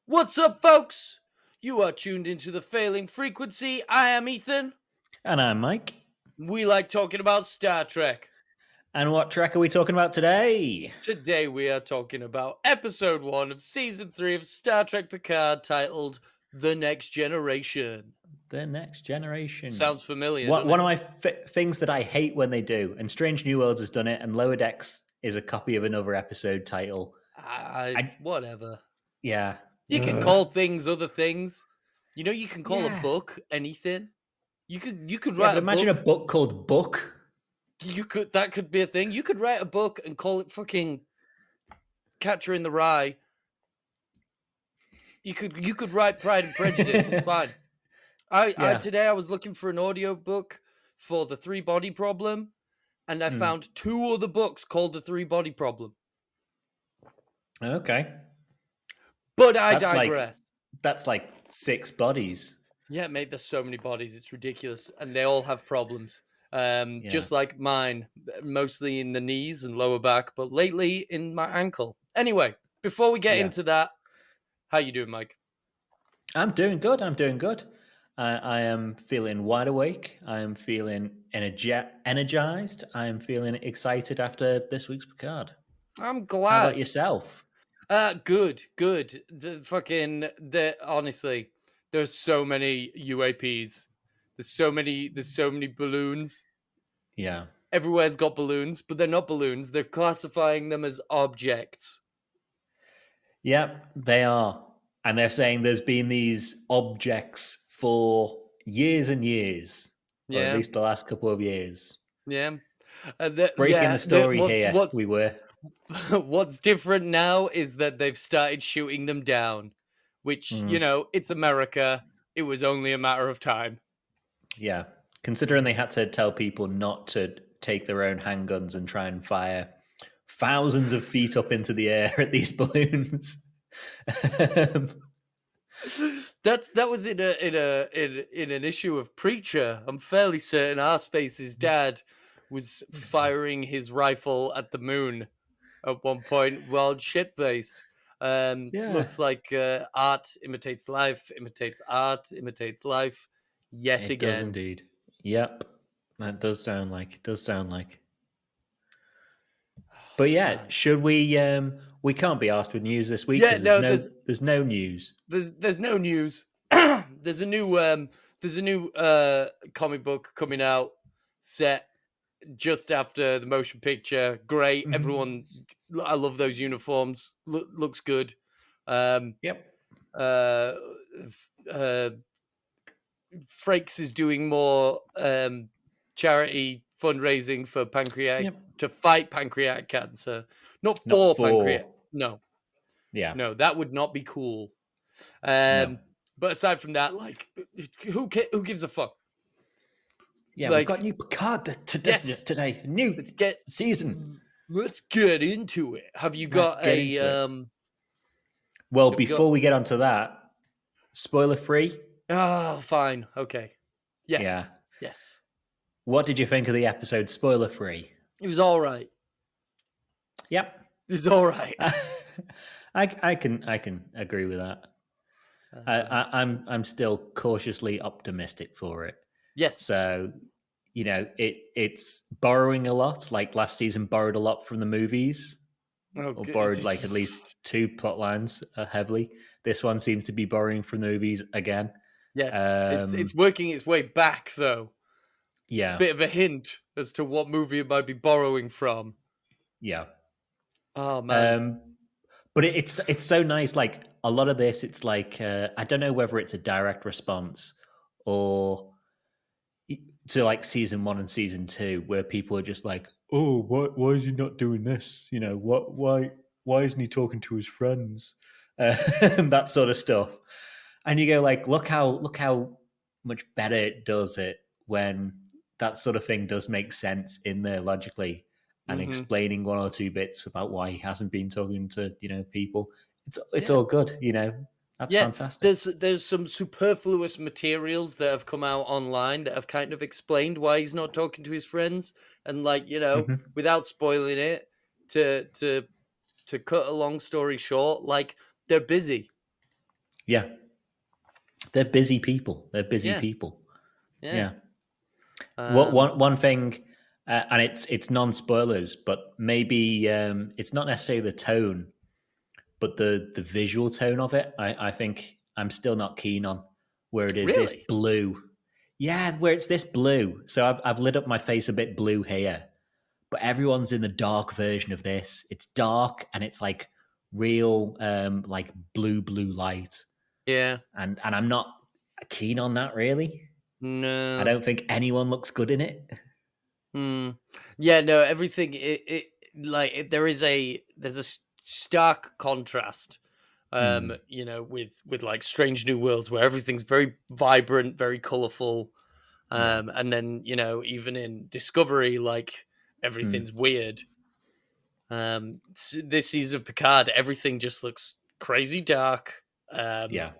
What's up, folks? You are tuned into the Failing Frequency. I am Ethan. And I'm Mike. We like talking about Star Trek. And what track are we talking about today? Today we are talking about episode 1 of season 3 of Star Trek Picard, titled The Next Generation. The Next Generation. Sounds familiar, doesn't One it? of my things that I hate when they do, and Strange New Worlds has done it, and Lower Decks is a copy of another episode title. Whatever. Yeah. You can call things other things. You know, you can call a book anything. You could Yeah, write but a imagine book. a book called Book. That could be a thing. You could write a book and call it fucking Catcher in the Rye. You could write Pride and Prejudice. It's fine. Today I was looking for an audio book for the Three Body Problem, and I found 2 other books called the Three Body Problem. Okay. But I digress. That's like 6 bodies. Yeah, mate, there's so many bodies. It's ridiculous. And they all have problems. Just like mine, mostly in the knees and lower back, but lately in my ankle. Anyway, before we get into that, how you doing, Mike? I'm doing good. I am feeling wide awake. I am feeling energized. I am feeling excited after this week's Picard. I'm glad. How about yourself? Good. Honestly, there's so many UAPs. There's so many balloons. Yeah. Everywhere's got balloons, but they're not balloons. They're classifying them as objects. Yep, they are. And they're saying there's been these objects for years and years. Or at least the last couple of years. Yeah. Breaking the story here, we were. What's different now is that they've started shooting them down, which, you know, it's America. It was only a matter of time. Yeah. Considering they had to tell people not to take their own handguns and try and fire thousands of feet up into the air at these balloons. That was in an issue of Preacher. I'm fairly certain Arseface's dad was firing his rifle at the moon at one point while shit-faced. Looks like art imitates life, imitates art, imitates life. Yet again. It does indeed. Yep. That does sound like. But yeah, should we we can't be asked with news this week because there's no news. There's no news. There's a new comic book coming out set just after the motion picture. Great. Everyone, I love those uniforms. Looks good. Yep. Frakes is doing more charity fundraising for to fight pancreatic cancer, not for pancreatic. No. Yeah. No, that would not be cool. But aside from that, like, who gives a fuck? Yeah, like, we've got new Picard today. New season. Let's get into it. Have you got a Well, before we get onto that, spoiler free. Oh, fine. Okay. Yes. Yeah. Yes. What did you think of the episode spoiler free? It was all right. Yep. It was all right. I can agree with that. I'm still cautiously optimistic for it. Yes. So, you know, it's borrowing a lot. Like last season borrowed a lot from the movies. Or borrowed like at least 2 plot lines heavily. This one seems to be borrowing from the movies again. Yes. It's working its way back though. Yeah. Bit of a hint as to what movie it might be borrowing from. Yeah. Oh man. But it's so nice. Like a lot of this, it's like I don't know whether it's a direct response or to like season 1 and season 2, where people are just like, "Oh, why is he not doing this? You know, why isn't he talking to his friends?" That sort of stuff. And you go like, look how much better it does it when that sort of thing does make sense in there logically. And explaining 1 or 2 bits about why he hasn't been talking to, you know, people. It's all good, you know. That's fantastic. There's some superfluous materials that have come out online that have kind of explained why he's not talking to his friends, and like, you know, without spoiling it, to cut a long story short, like they're busy. Yeah. They're busy people. They're busy Yeah, people. yeah. Yeah. Um, One thing, and it's non spoilers, but maybe it's not necessarily the tone, but the visual tone of it. I think I'm still not keen on where it is this really? blue. Yeah, where it's this blue. So I've lit up my face a bit blue here, but everyone's in the dark version of this. It's dark and it's like real like blue light, Yeah. and I'm not keen on that really. I No. don't think anyone looks good in it. Hmm. Yeah. No. Everything. There is there's a stark contrast. Mm, With like Strange New Worlds, where everything's very vibrant, very colorful. yeah. And then even in Discovery, like Mm, everything's weird. This season of Picard, everything just looks crazy dark, um, yeah.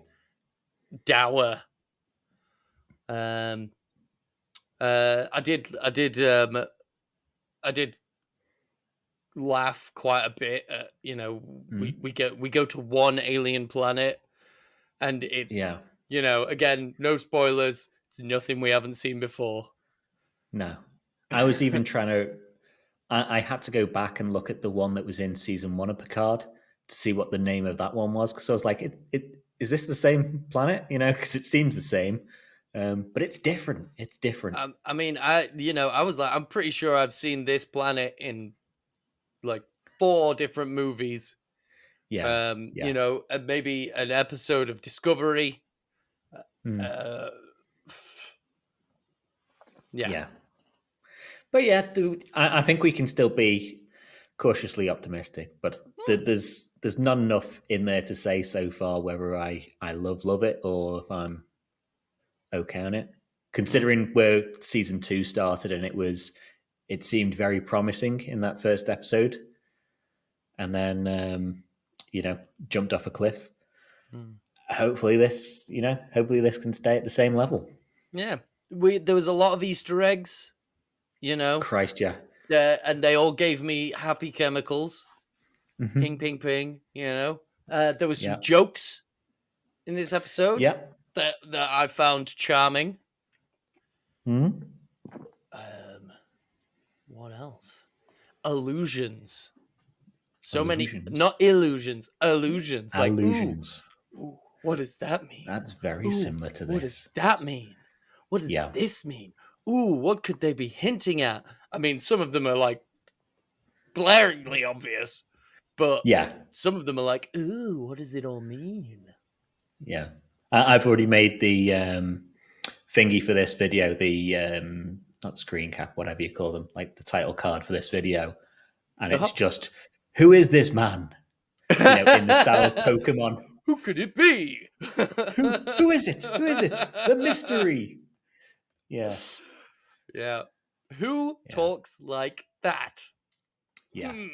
dour. Um, I did laugh quite a bit. At, Mm, we go to one alien planet, and it's yeah. again, no spoilers. It's nothing we haven't seen before. No. I was even trying to. I had to go back and look at the one that was in season one of Picard to see what the name of that one was, because I was like, is this the same planet? Because it seems the same, but it's different. It's different. I mean, I was like, I'm pretty sure I've seen this planet in like four different movies. Yeah. Yeah. And maybe an episode of Discovery. Mm, Uh, yeah, yeah. But yeah, I think we can still be cautiously optimistic, but there's not enough in there to say so far whether I love it or if I'm okay on it. mm, Considering where season two started and it seemed very promising in that first episode, and then jumped off a cliff. mm. Hopefully this can stay at the same level. Yeah. There was a lot of Easter eggs, you know, Christ, yeah. and they all gave me happy chemicals. Ping, Hmm. ping, ping. There was some Yeah. jokes in this episode Yeah. that I found charming. Hmm. Um, what else? Illusions. So many, Illusions. not illusions, illusions. Like, Allusions. ooh, what does that mean? That's very Ooh, similar to what does this. that mean? What does Yeah. this mean? Ooh, what could they be hinting at? I mean, some of them are like glaringly obvious, but Yeah. some of them are like, ooh, what does it all mean? Yeah. I've already made the thingy for this video, the not screen cap, whatever you call them, like the title card for this video. And it's Uh-huh. just, who is this man? In the style of Pokemon. Who could it be? Who is it? Who is it? The mystery. Yeah. Yeah. Who Yeah. talks like that? Yeah. Hmm.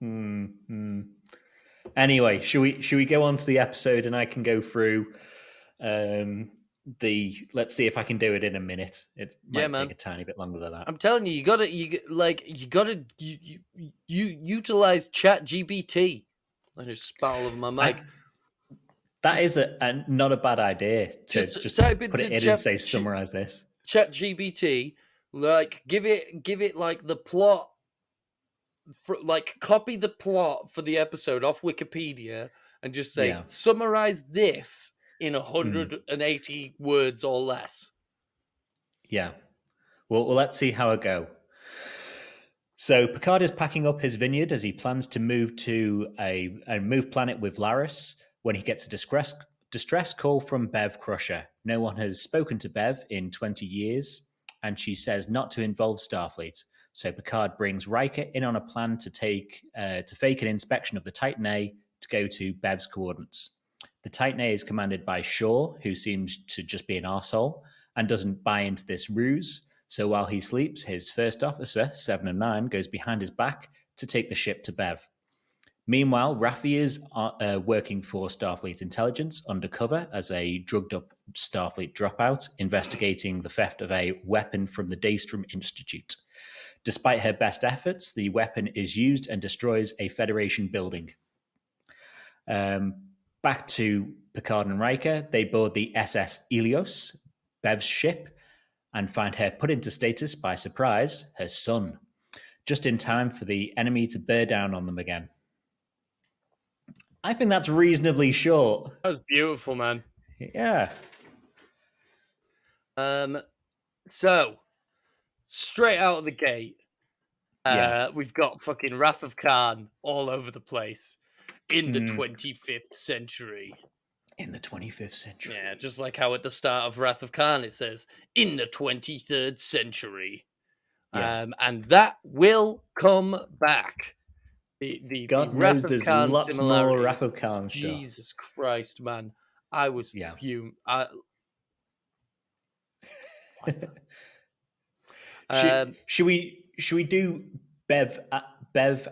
Mm-hmm. Anyway, should we go on to the episode and I can go through let's see if I can do it in a minute. It Yeah, might take man. a tiny bit longer than that. I'm telling you, you utilize Chat GBT. I just spat all over my mic. That is Just not a bad idea to just just type put into it in and say summarize this. Chat GBT. Like give it like the plot like copy the plot for the episode off Wikipedia and just say Yeah. summarize this in Mm, 180 words or less. yeah. Well, let's see how it go. So Picard is packing up his vineyard as he plans to move to a move planet with Laris when he gets a distress call from Bev Crusher. No one has spoken to Bev in 20 years, and she says not to involve Starfleet. So Picard brings Riker in on a plan to fake an inspection of the Titan A to go to Bev's coordinates. The Titan A is commanded by Shaw, who seems to just be an arsehole and doesn't buy into this ruse. So while he sleeps, his first officer, 7 of 9, goes behind his back to take the ship to Bev. Meanwhile, Raffi is working for Starfleet intelligence undercover as a drugged up Starfleet dropout, investigating the theft of a weapon from the Daystrom Institute. Despite her best efforts, the weapon is used and destroys a Federation building. Back to Picard and Riker, they board the SS Ilios, Bev's ship, and find her put into status by surprise, her son, just in time for the enemy to bear down on them again. I think that's reasonably short. That was beautiful, man. Yeah. So straight out of the gate, Yeah. we've got fucking Wrath of Khan all over the place in the 25th century. In the 25th century. Yeah, just like how at the start of Wrath of Khan it says, in the 23rd century. Yeah. And that will come back. The God Wrath knows of there's Khan lots more similarities. Wrath of Khan stuff. Jesus Christ, man. I was fume. Should we do Bev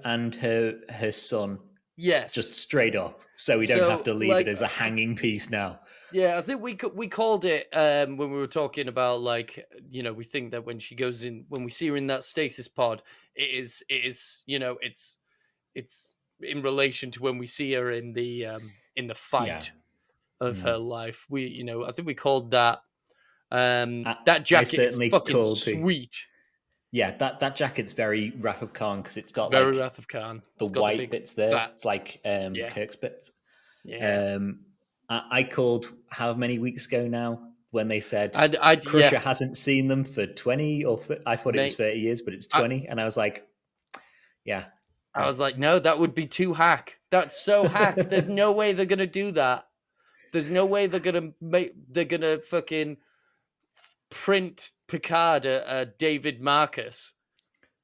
and her son? Yes, just straight up, so we don't have to leave it as a hanging piece now. Yeah, I think we called it when we were talking about, like, you know, we think that when she goes in, when we see her in that stasis pod, it is you know, it's in relation to when we see her in the fight of her life. We, you know, I think we called that that jacket is fucking sweet. That jacket's very Wrath of Khan because it's got very like Wrath of Khan. The white bits there. Fat. It's like Kirk's bits. Yeah. I called how many weeks ago now when they said Crusher hasn't seen them for 20 or I thought it was 30 years, but it's 20, and I was like, yeah. I was like, no, that would be too hack. That's so hack. There's no way they're gonna do that. There's no way they're gonna fucking print Picard a David Marcus.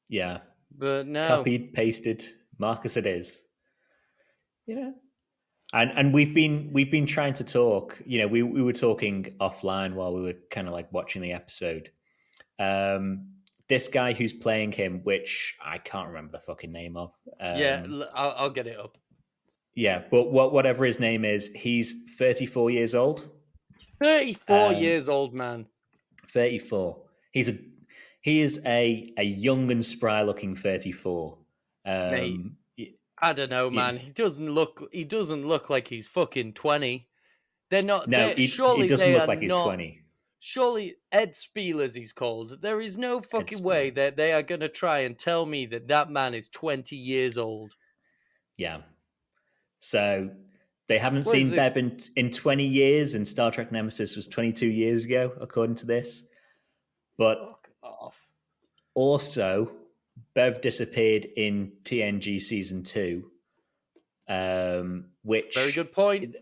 Yeah. But no. Copied, pasted, Marcus it is. You know. And we've been trying to talk, you know, we were talking offline while we were kind of like watching the episode. This guy who's playing him, which I can't remember the fucking name of. I'll get it up. Yeah, but whatever his name is, he's 34 years old. 34 years old, man. 34. He is a young and spry looking 34. Mate, I don't know, man. He doesn't look like he's fucking 20. They're not. No, he doesn't look like he's 20. Surely Ed Spiel, as he's called, there is no fucking way that they are going to try and tell me that man is 20 years old. Yeah. So they haven't seen Bev in 20 years, and Star Trek Nemesis was 22 years ago, according to this. But fuck off. Also, Bev disappeared in TNG Season 2, which... Very good point.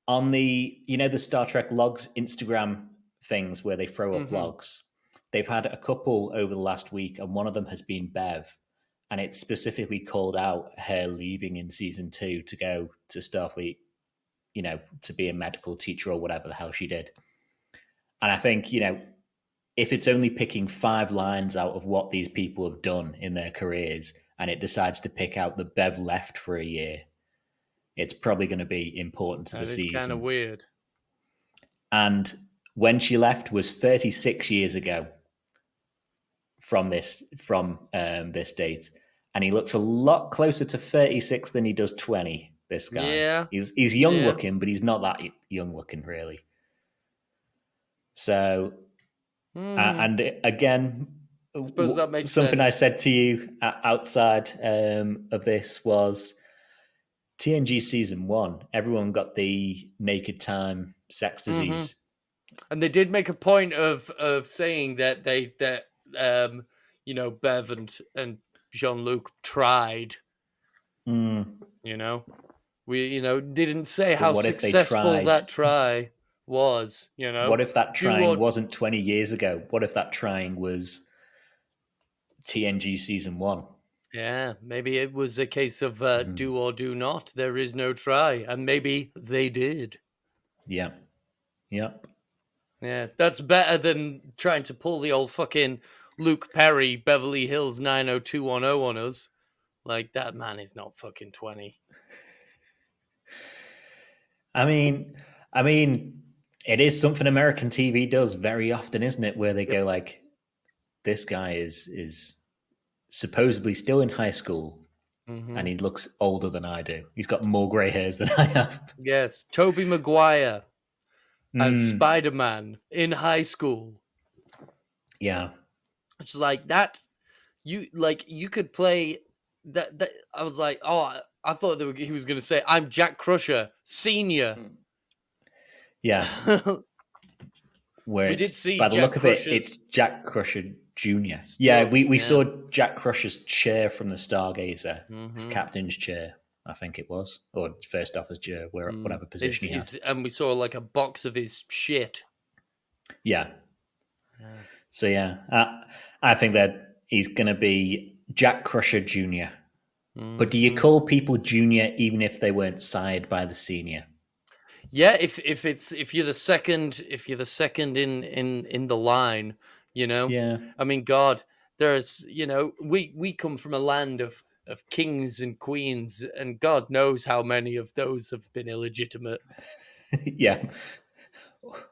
On the Star Trek logs Instagram things where they throw up logs, they've had a couple over the last week, and one of them has been Bev, and it's specifically called out her leaving in Season 2 to go to Starfleet, you know, to be a medical teacher or whatever the hell she did. And I think, you know, if it's only picking 5 lines out of what these people have done in their careers, and it decides to pick out that Bev left for a year, it's probably going to be important to the season. That's kind of weird. And when she left was 36 years ago from this date, and he looks a lot closer to 36 than he does 20. This guy, yeah, he's young looking, but he's not that young looking really. So, and again, I suppose that makes something sense. I said to you outside of this was TNG Season 1. Everyone got the naked time sex disease, and they did make a point of saying that you know, Bev and Jean-Luc tried. You know, we didn't say how successful that try was. You know, what if that trying wasn't 20 years ago? What if that trying was TNG Season 1? Yeah, maybe it was a case of do or do not. There is no try, and maybe they did. Yeah. Yep. Yeah, that's better than trying to pull the old fucking Luke Perry Beverly Hills 90210 on us. Like, that man is not fucking 20. I mean, it is something American TV does very often, isn't it? Where they go like, this guy is supposedly still in high school, and Hmm. he looks older than I do. He's got more grey hairs than I have. Yes, Toby Maguire as Mm, Spider-Man in high school. yeah, It's like that. You could play that. I was like, oh, I thought he was going to say, "I'm Jack Crusher Senior." yeah. Where We did it's see by the Jack look of it, it's Crusher's Jack Crusher Jr. Yeah, stuff. we Yeah. saw Jack Crusher's chair from the Stargazer, his Hmm. captain's chair, I think it was, or first officer's chair, where whatever position he had. And we saw like a box of his shit. Yeah. Yeah. So yeah, I think that he's going to be Jack Crusher Jr. But do you Hmm. call people junior even if they weren't sired by the senior? Yeah, if you're the second, in the line, you know. Yeah, I mean, God, there's we come from a land of kings and queens, and God knows how many of those have been illegitimate. yeah,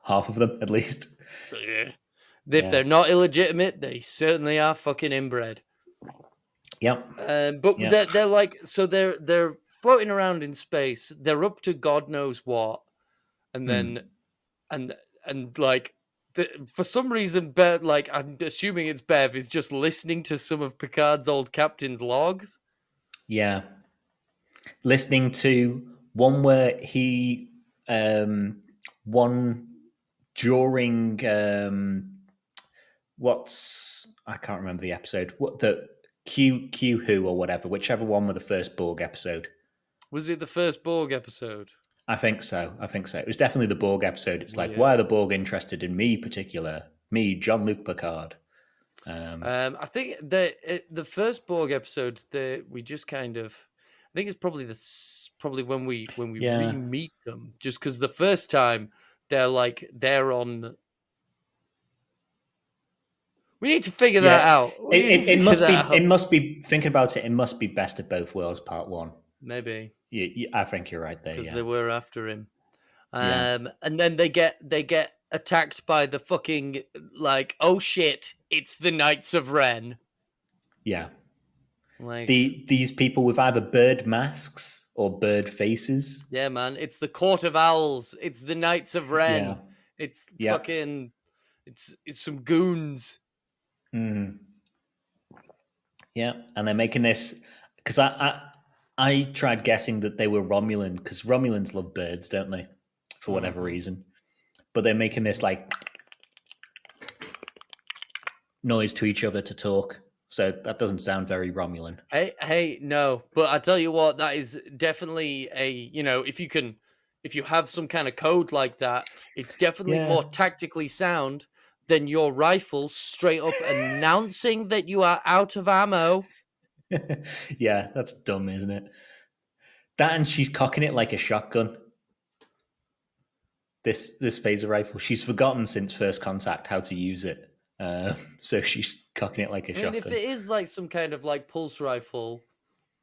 half of them at least. Eh. If Yeah, they're not illegitimate, they certainly are fucking inbred. yep, But yep, they're like, so they're floating around in space. They're up to God knows what, and then mm, and like for some reason, like I'm assuming it's Bev is just listening to some of Picard's old captain's logs. yeah. Listening to one where he one during what's I can't remember the episode. What the Q who or whatever, whichever one were the first Borg episode. Was it the first Borg episode? I think so. I think so. It was definitely the Borg episode. It's like, Weird. why are the Borg interested in me, particular me, Jean-Luc Picard? I think the first Borg episode that we just kind of, I think it's probably probably when we Yeah, re-meet them, just because the first time they're on. We need to figure yeah. that out. We need to It figure must be. that It out. must be. Thinking about it, it must be Best of Both Worlds Part One. Maybe I think you're right there. because Yeah, they were after him. yeah, And then they get attacked by the fucking, like, oh shit, it's the Knights of Ren. yeah. Like, These people with either bird masks or bird faces. yeah, man, it's the Court of Owls. It's the Knights of Yeah, Ren. It's yeah. fucking, it's some goons. Mm. Yeah, and they're making this because I tried guessing that they were Romulan because Romulans love birds, don't they? For whatever Hmm. reason, but they're making this like noise to each other to talk. So that doesn't sound very Romulan. Hey, no, but I tell you what, that is definitely if you have some kind of code like that, it's definitely Yeah, more tactically sound than your rifle straight up announcing that you are out of ammo. yeah, that's dumb, isn't it? That and she's cocking it like a shotgun. This phaser rifle, she's forgotten since first contact how to use it. So she's cocking it like a I mean, if shotgun. it is like some kind of like pulse rifle,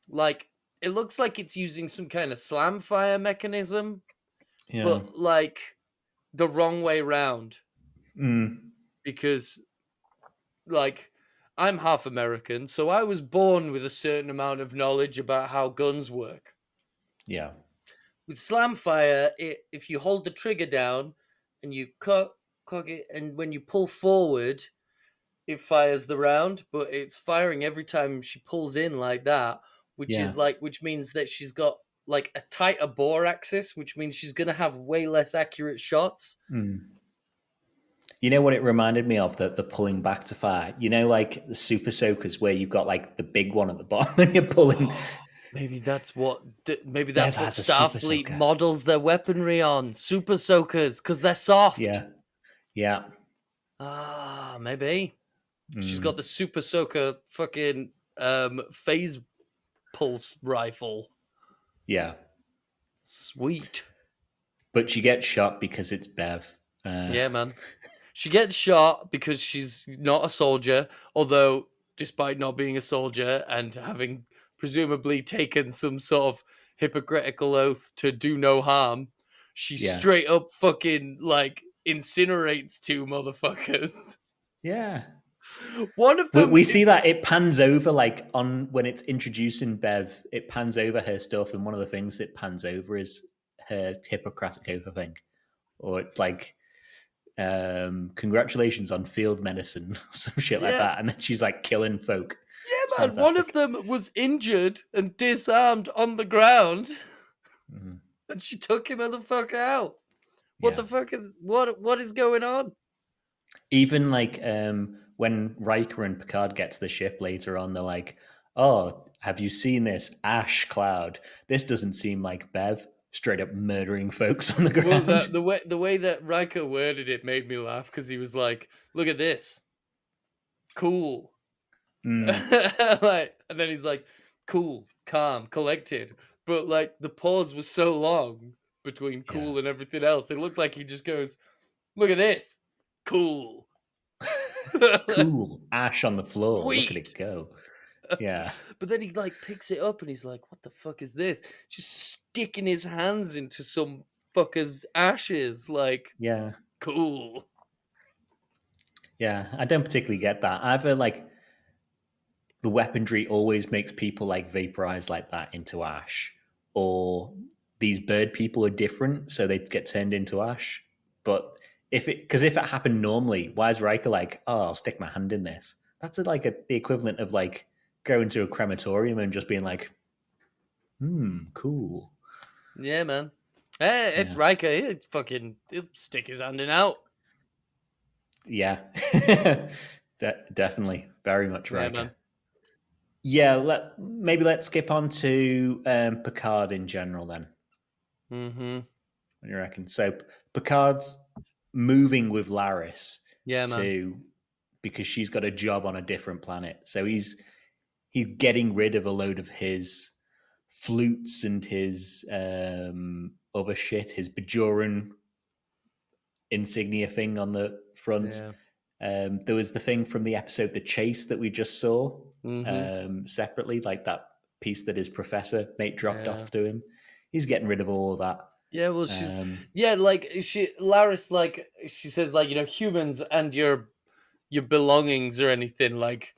like it looks like it's using some kind of slam fire mechanism, Yeah. but like the wrong way round Mm. because like I'm half American, so I was born with a certain amount of knowledge about how guns work. Yeah. With slam fire, if you hold the trigger down and you cock it, and when you pull forward, it fires the round, but it's firing every time she pulls in like that, Yeah. which means that she's got like a tighter bore axis, which means she's gonna have way less accurate shots. Mm. You know what it reminded me of? The pulling back to fire. You know, like the super soakers where you've got like the big one at the bottom and you're pulling. Maybe Bev that's what has a super Starfleet soaker. models their weaponry on. Super soakers, because they're soft. Yeah. Yeah. Ah, maybe. She's got Mm. the super soaker fucking phase pulse rifle. Yeah. Sweet. But she gets shot because it's Bev. Yeah, man. She gets shot because she's not a soldier, although despite not being a soldier and having presumably taken some sort of hypocritical oath to do no harm, she Yeah. straight up fucking like incinerates two motherfuckers. Yeah. One of We, them we see is that it pans over like on when it's introducing Bev, it pans over her stuff, and one of the things it pans over is her Hippocratic oath, I think, or it's like congratulations on field medicine, some shit like yeah, that, and then she's like killing folk. It's yeah, man. One of fantastic. them was injured and disarmed on the ground, Mhm. and she took him the fuck out. What Yeah, the fuck is what is going on? even like when Riker and Picard get to the ship later on, they're like, "Oh, have you seen this ash cloud? This doesn't seem like Bev." Straight up murdering folks on the Well, ground. the way that Riker worded it made me laugh because he was like, "Look at this, cool," Mm, like, and then he's like, "Cool, calm, collected," but like the pause was so long between yeah. cool and everything else, it looked like he just goes, "Look at this, cool, Cool. Ash on the floor. Look at it sweet." go. Yeah. But then he like picks it up and he's like, "What the fuck is this?" Just sticking his hands into some fucker's ashes, like, Yeah. cool. Yeah. I don't particularly get that. Either like the weaponry always makes people like vaporize like that into ash, or these bird people are different, so they get turned into ash. But because if it happened normally, why is Riker like, oh, I'll stick my hand in this? That's the equivalent of like going to a crematorium and just being like, cool. Yeah, man. It's Yeah. Riker. He'll stick his hand in out. Yeah. Definitely. Very much Yeah, man. Riker. Yeah, maybe let's skip on to Picard in general then. Mm-hmm. What do you reckon? So Picard's moving with Laris Yeah, man. to because she's got a job on a different planet. So he's getting rid of a load of his flutes and his other shit, his Bajoran insignia thing on the front. Yeah. There was the thing from the episode The Chase that we just saw Mm-hmm. separately, like that piece that his professor mate dropped Yeah. off to him. He's getting rid of all of that. Yeah, well, Um, like Laris, like she says, like, humans and your belongings or anything. Like,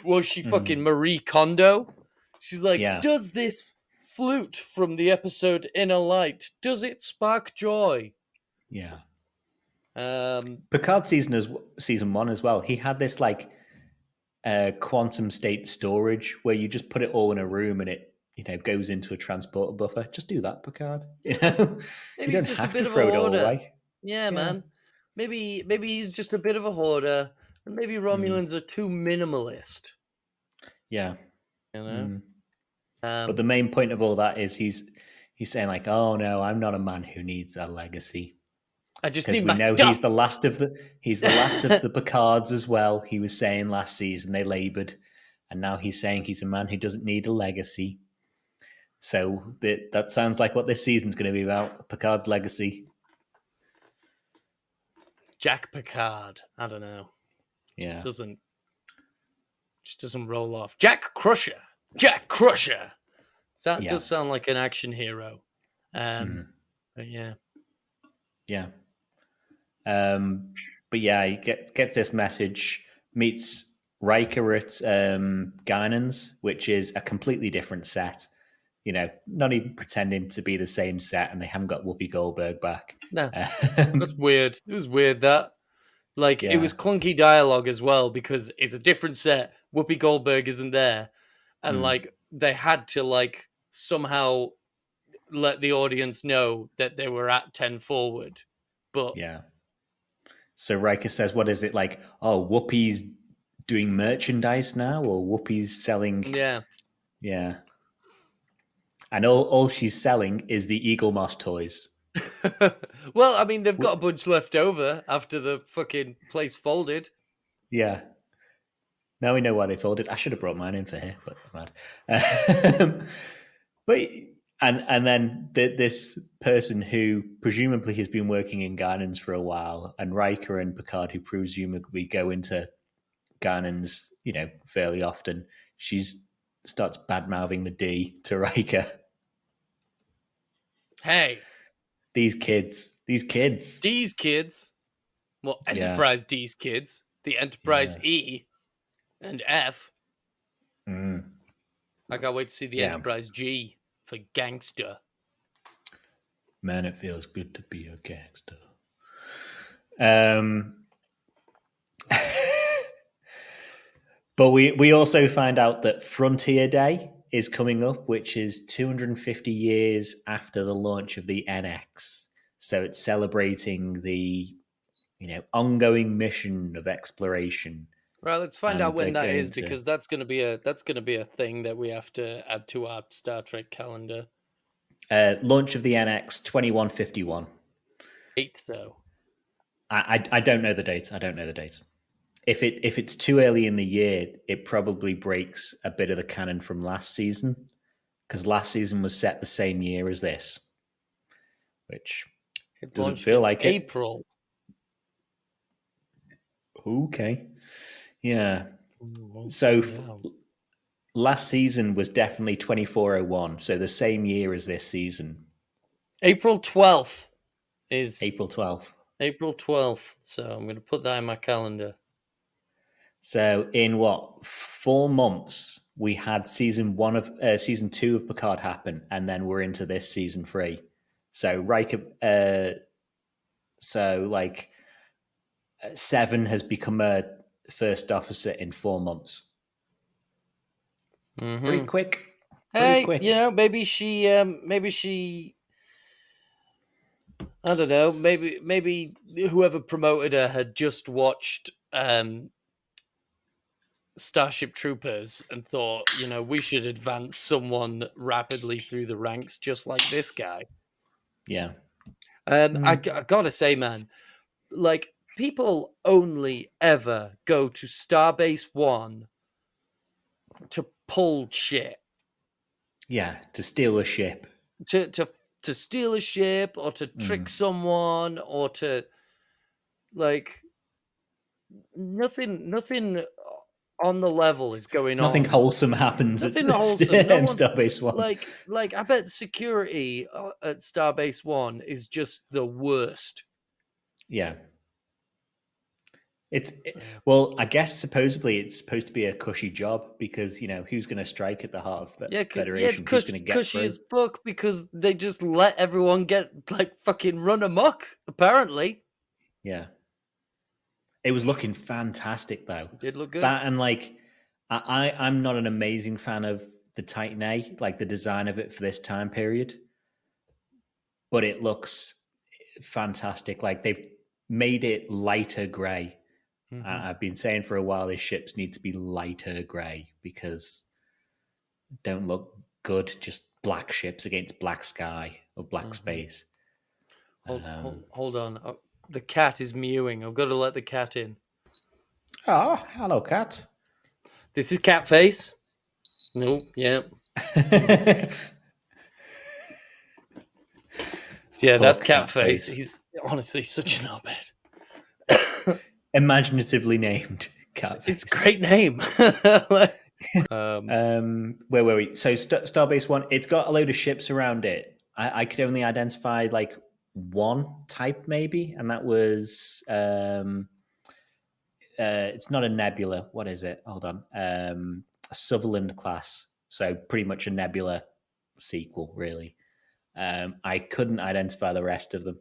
was she fucking mm, Marie Kondo? She's like, yeah, does this flute from the episode Inner Light, does it spark joy? yeah. Um, Picard season one as well. He had this like quantum state storage where you just put it all in a room and it goes into a transporter buffer. Just do that, Picard. yeah, You maybe he's don't just a have to bit of a throw it all hoarder. away. Yeah, Yeah. man. Maybe he's just a bit of a hoarder, and maybe Mm, Romulans are too minimalist. yeah. You know. Mm. But Um, the main point of all that is he's saying like, "Oh no, I'm not a man who needs a legacy." I just Because need we my know stuff. he's the last of the Picards as well. He was saying last season they laboured, and now he's saying he's a man who doesn't need a legacy. So that sounds like what this season's going to be about: Picard's legacy. Jack Picard. I don't know. Just Yeah, doesn't just doesn't roll off. Jack Crusher. Jack Crusher. So that yeah, does sound like an action hero. mm, But yeah. yeah. Um, but yeah, he gets this message, meets Riker at Guinan's, which is a completely different set. Not even pretending to be the same set, and they haven't got Whoopi Goldberg back. No, that's Um, weird. It was weird that. Like, it was yeah, clunky dialogue as well because it's a different set. Whoopi Goldberg isn't there. And mm, like they had to like somehow let the audience know that they were at 10 forward. But yeah. So Riker says, "What is it like? Oh, Whoopi's doing merchandise now, or Whoopi's selling?" yeah. Yeah, and all she's selling is the Eagle Moss toys. Well, I mean, they've got a bunch left over after the fucking place folded. Yeah. Now we know why they folded. I should have brought mine in for here, but mad. But and then this person who presumably has been working in Garnens for a while, and Riker and Picard, who presumably go into Garnens, fairly often, she's starts bad mouthing the D to Riker. Hey, These kids. D's kids. Well, Yeah, Enterprise D's kids. the Enterprise Yeah. E and F. Mm. I can't wait to see the Yeah. Enterprise G for gangster. Man, it feels good to be a gangster. Um, but we also find out that Frontier Day is coming up, which is 250 years after the launch of the NX. So it's celebrating the ongoing mission of exploration. Right, let's find out And they're when that is, going to because that's gonna be a thing that we have to add to our Star Trek calendar. launch of the NX 2151. 8th though. I don't know the date. I don't know the date. If it's too early in the year, it probably breaks a bit of the canon from last season, because last season was set the same year as this, which It doesn't launched feel in like it. April. Okay, yeah. We'll So find out. last season was definitely 2401, so the same year as this season. April 12th is April 12th. April 12th. So I'm going to put that in my calendar. So in 4 months we had season 2 of Picard happen, and then we're into this season 3. So Riker, like 7 has become a first officer in 4 months. Mm-hmm. Pretty quick. Hey, quick. maybe she, I don't know, maybe whoever promoted her had just watched Starship Troopers and thought, we should advance someone rapidly through the ranks just like this guy. Yeah. I gotta say, man, like, people only ever go to Starbase 1 to pull shit. Yeah, to steal a ship. To steal a ship, or to trick someone, or to, like, nothing on the level is going Nothing on. wholesome happens Nothing at wholesome. No one, Starbase 1. like I bet security at Starbase 1 is just the worst. Yeah. Well, I guess supposedly it's supposed to be a cushy job, because who's going to strike at the heart of the Federation? It's Who's going to get cushy through? as fuck, because they just let everyone get, like, fucking run amok. Apparently, Yeah, it was looking fantastic though. it did look good. That, and like, I'm not an amazing fan of the Titan A, like the design of it for this time period, but it looks fantastic. Like, they've made it lighter gray. I've been saying for a while, these ships need to be lighter gray, because don't look good just black ships against black sky or black space. Hold on. Oh, the cat is mewing. I've got to let the cat in. Oh, hello, cat. This is Catface. Nope. Yeah. So yeah, Poor that's Catface. Catface. He's honestly such an knobhead. Imaginatively named Catface. It's a great name. Where were we? So Starbase 1, it's got a load of ships around it. I could only identify like one type maybe, and that was it's not a Nebula. What is it? Hold on. A Sutherland class. So pretty much a Nebula sequel, really. I couldn't identify the rest of them.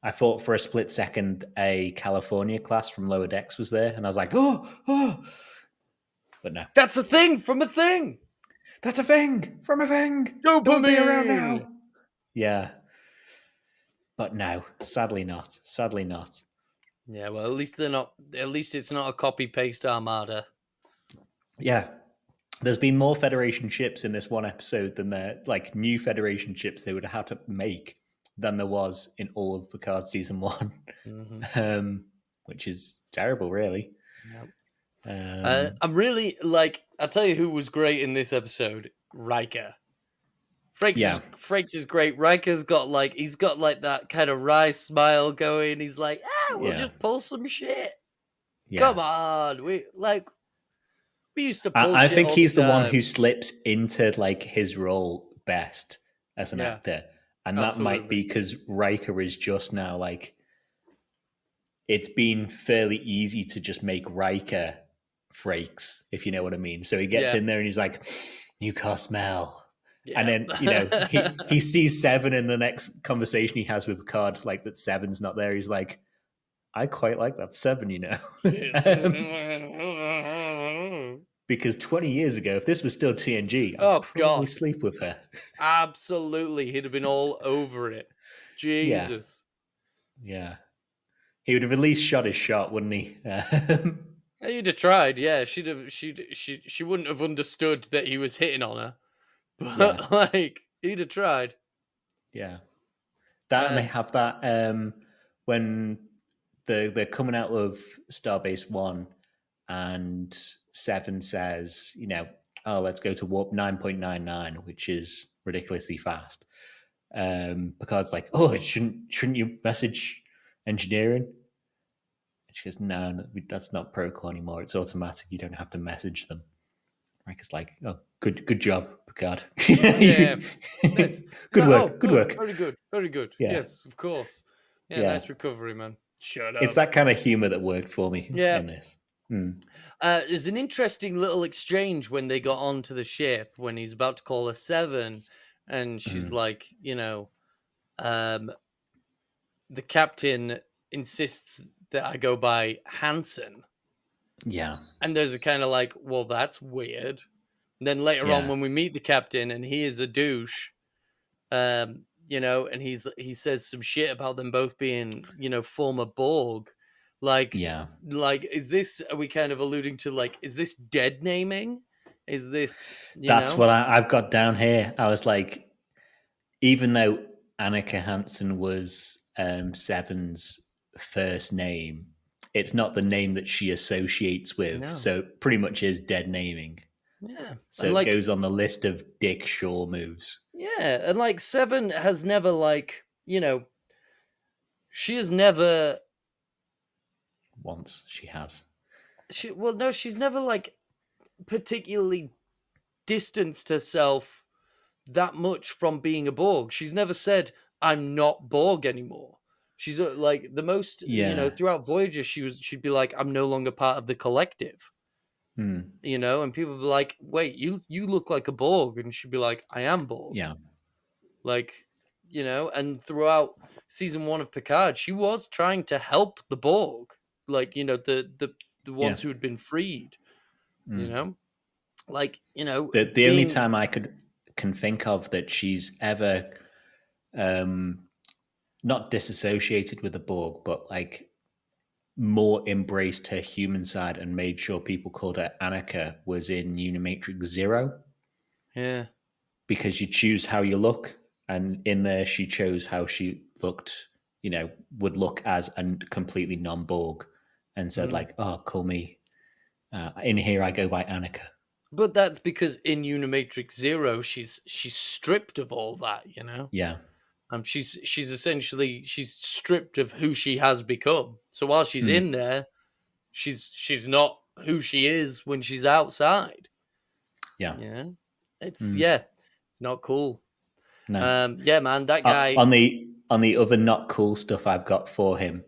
I thought for a split second a California class from Lower Decks was there, and I was like, oh. But no. That's a thing from a thing. That's a thing from a thing. Dopamine. Don't be around now. Yeah. But no, sadly not. Sadly not. Yeah, well, at least they're not. At least it's not a copy paste armada. Yeah. There's been more Federation ships in this one episode than there, like, new Federation ships they would have had to make than there was in all of Picard season 1, which is terrible, really. Yep. I'm really, like, I'll tell you who was great in this episode: Riker. Frakes is great. Riker's got he's got that kind of wry smile going. He's like, we'll just pull some shit. Yeah. Come on, we used to pull I shit think all he's the time. one who slips into like his role best as an actor, and that might be because Riker is just now like it's been fairly easy to just make Riker frakes, if you know what I mean. So he gets Yeah. in there and he's like, "You can't smell." And Yeah. then, he sees Seven in the next conversation he has with Picard, like that Seven's not there. He's like, I quite like that Seven, Yes. because 20 years ago, if this was still TNG, I'd Oh probably God. sleep with her. Absolutely. He'd have been all over it. Yeah, Jesus. yeah. He would have at least shot his shot, wouldn't he? Yeah, you'd have tried, yeah. She wouldn't have understood that he was hitting on her. Yeah, But like he'd have tried. yeah. That, and they Uh, have that when they're coming out of Starbase One, and Seven says, "Oh, let's go to warp 9.99, which is ridiculously fast." Picard's like, "Oh, shouldn't you message engineering?" And she goes, "No, that's not protocol anymore. It's automatic. You don't have to message them." Riker's like, "Oh, good job, Picard. yeah. Nice. Good Oh, work, good oh, work." very good. Very good. Yeah, Yes, of course. Yeah, yeah. nice recovery, man. Shut It's up. that kind of humor that worked for me Yeah. in this. Mm. There's an interesting little exchange when they got onto the ship when he's about to call her Seven, and she's Mm. like, um, the captain insists that I go by Hanson. Yeah, And there's a kind of like, well, that's weird. And then later on, yeah, when we meet the captain and he is a douche, and he says some shit about them both being, former Borg. Like, yeah. is this? Are we kind of alluding to like, is this dead naming? Is this, That's what I've got down here. I was like, even though Annika Hansen was Seven's first name, it's not the name that she associates with. No, So it pretty much is dead naming. yeah, So and it like, goes on the list of Dick Shaw moves. yeah, and like Seven has never like, she has never Once she has. well, no, she's never like particularly distanced herself that much from being a Borg. She's never said, "I'm not Borg anymore." She's like the most, Yeah. throughout Voyager, she'd be like, "I'm no longer part of the collective," Hmm. and people would be like, "Wait, you look like a Borg," and she'd be like, "I am Borg." Yeah. Like, and throughout season one of Picard, she was trying to help the Borg, like the Yeah. ones who had been freed, you Hmm. know, like The only being time I can think of that she's ever um, not disassociated with the Borg, but like more embraced her human side and made sure people called her Annika was in Unimatrix Zero, yeah. because you choose how you look, and in there she chose how she looked, would look as a completely non-Borg, and said Mm. like, "Oh, call me in here. I go by Annika." But that's because in Unimatrix Zero, she's stripped of all that, Yeah. She's essentially she's stripped of who she has become. So while she's Hmm. in there, she's not who she is when she's outside. Yeah. Yeah, it's Hmm. it's not cool. No. Yeah, man, that Uh, guy on the on the other not cool stuff I've got for him,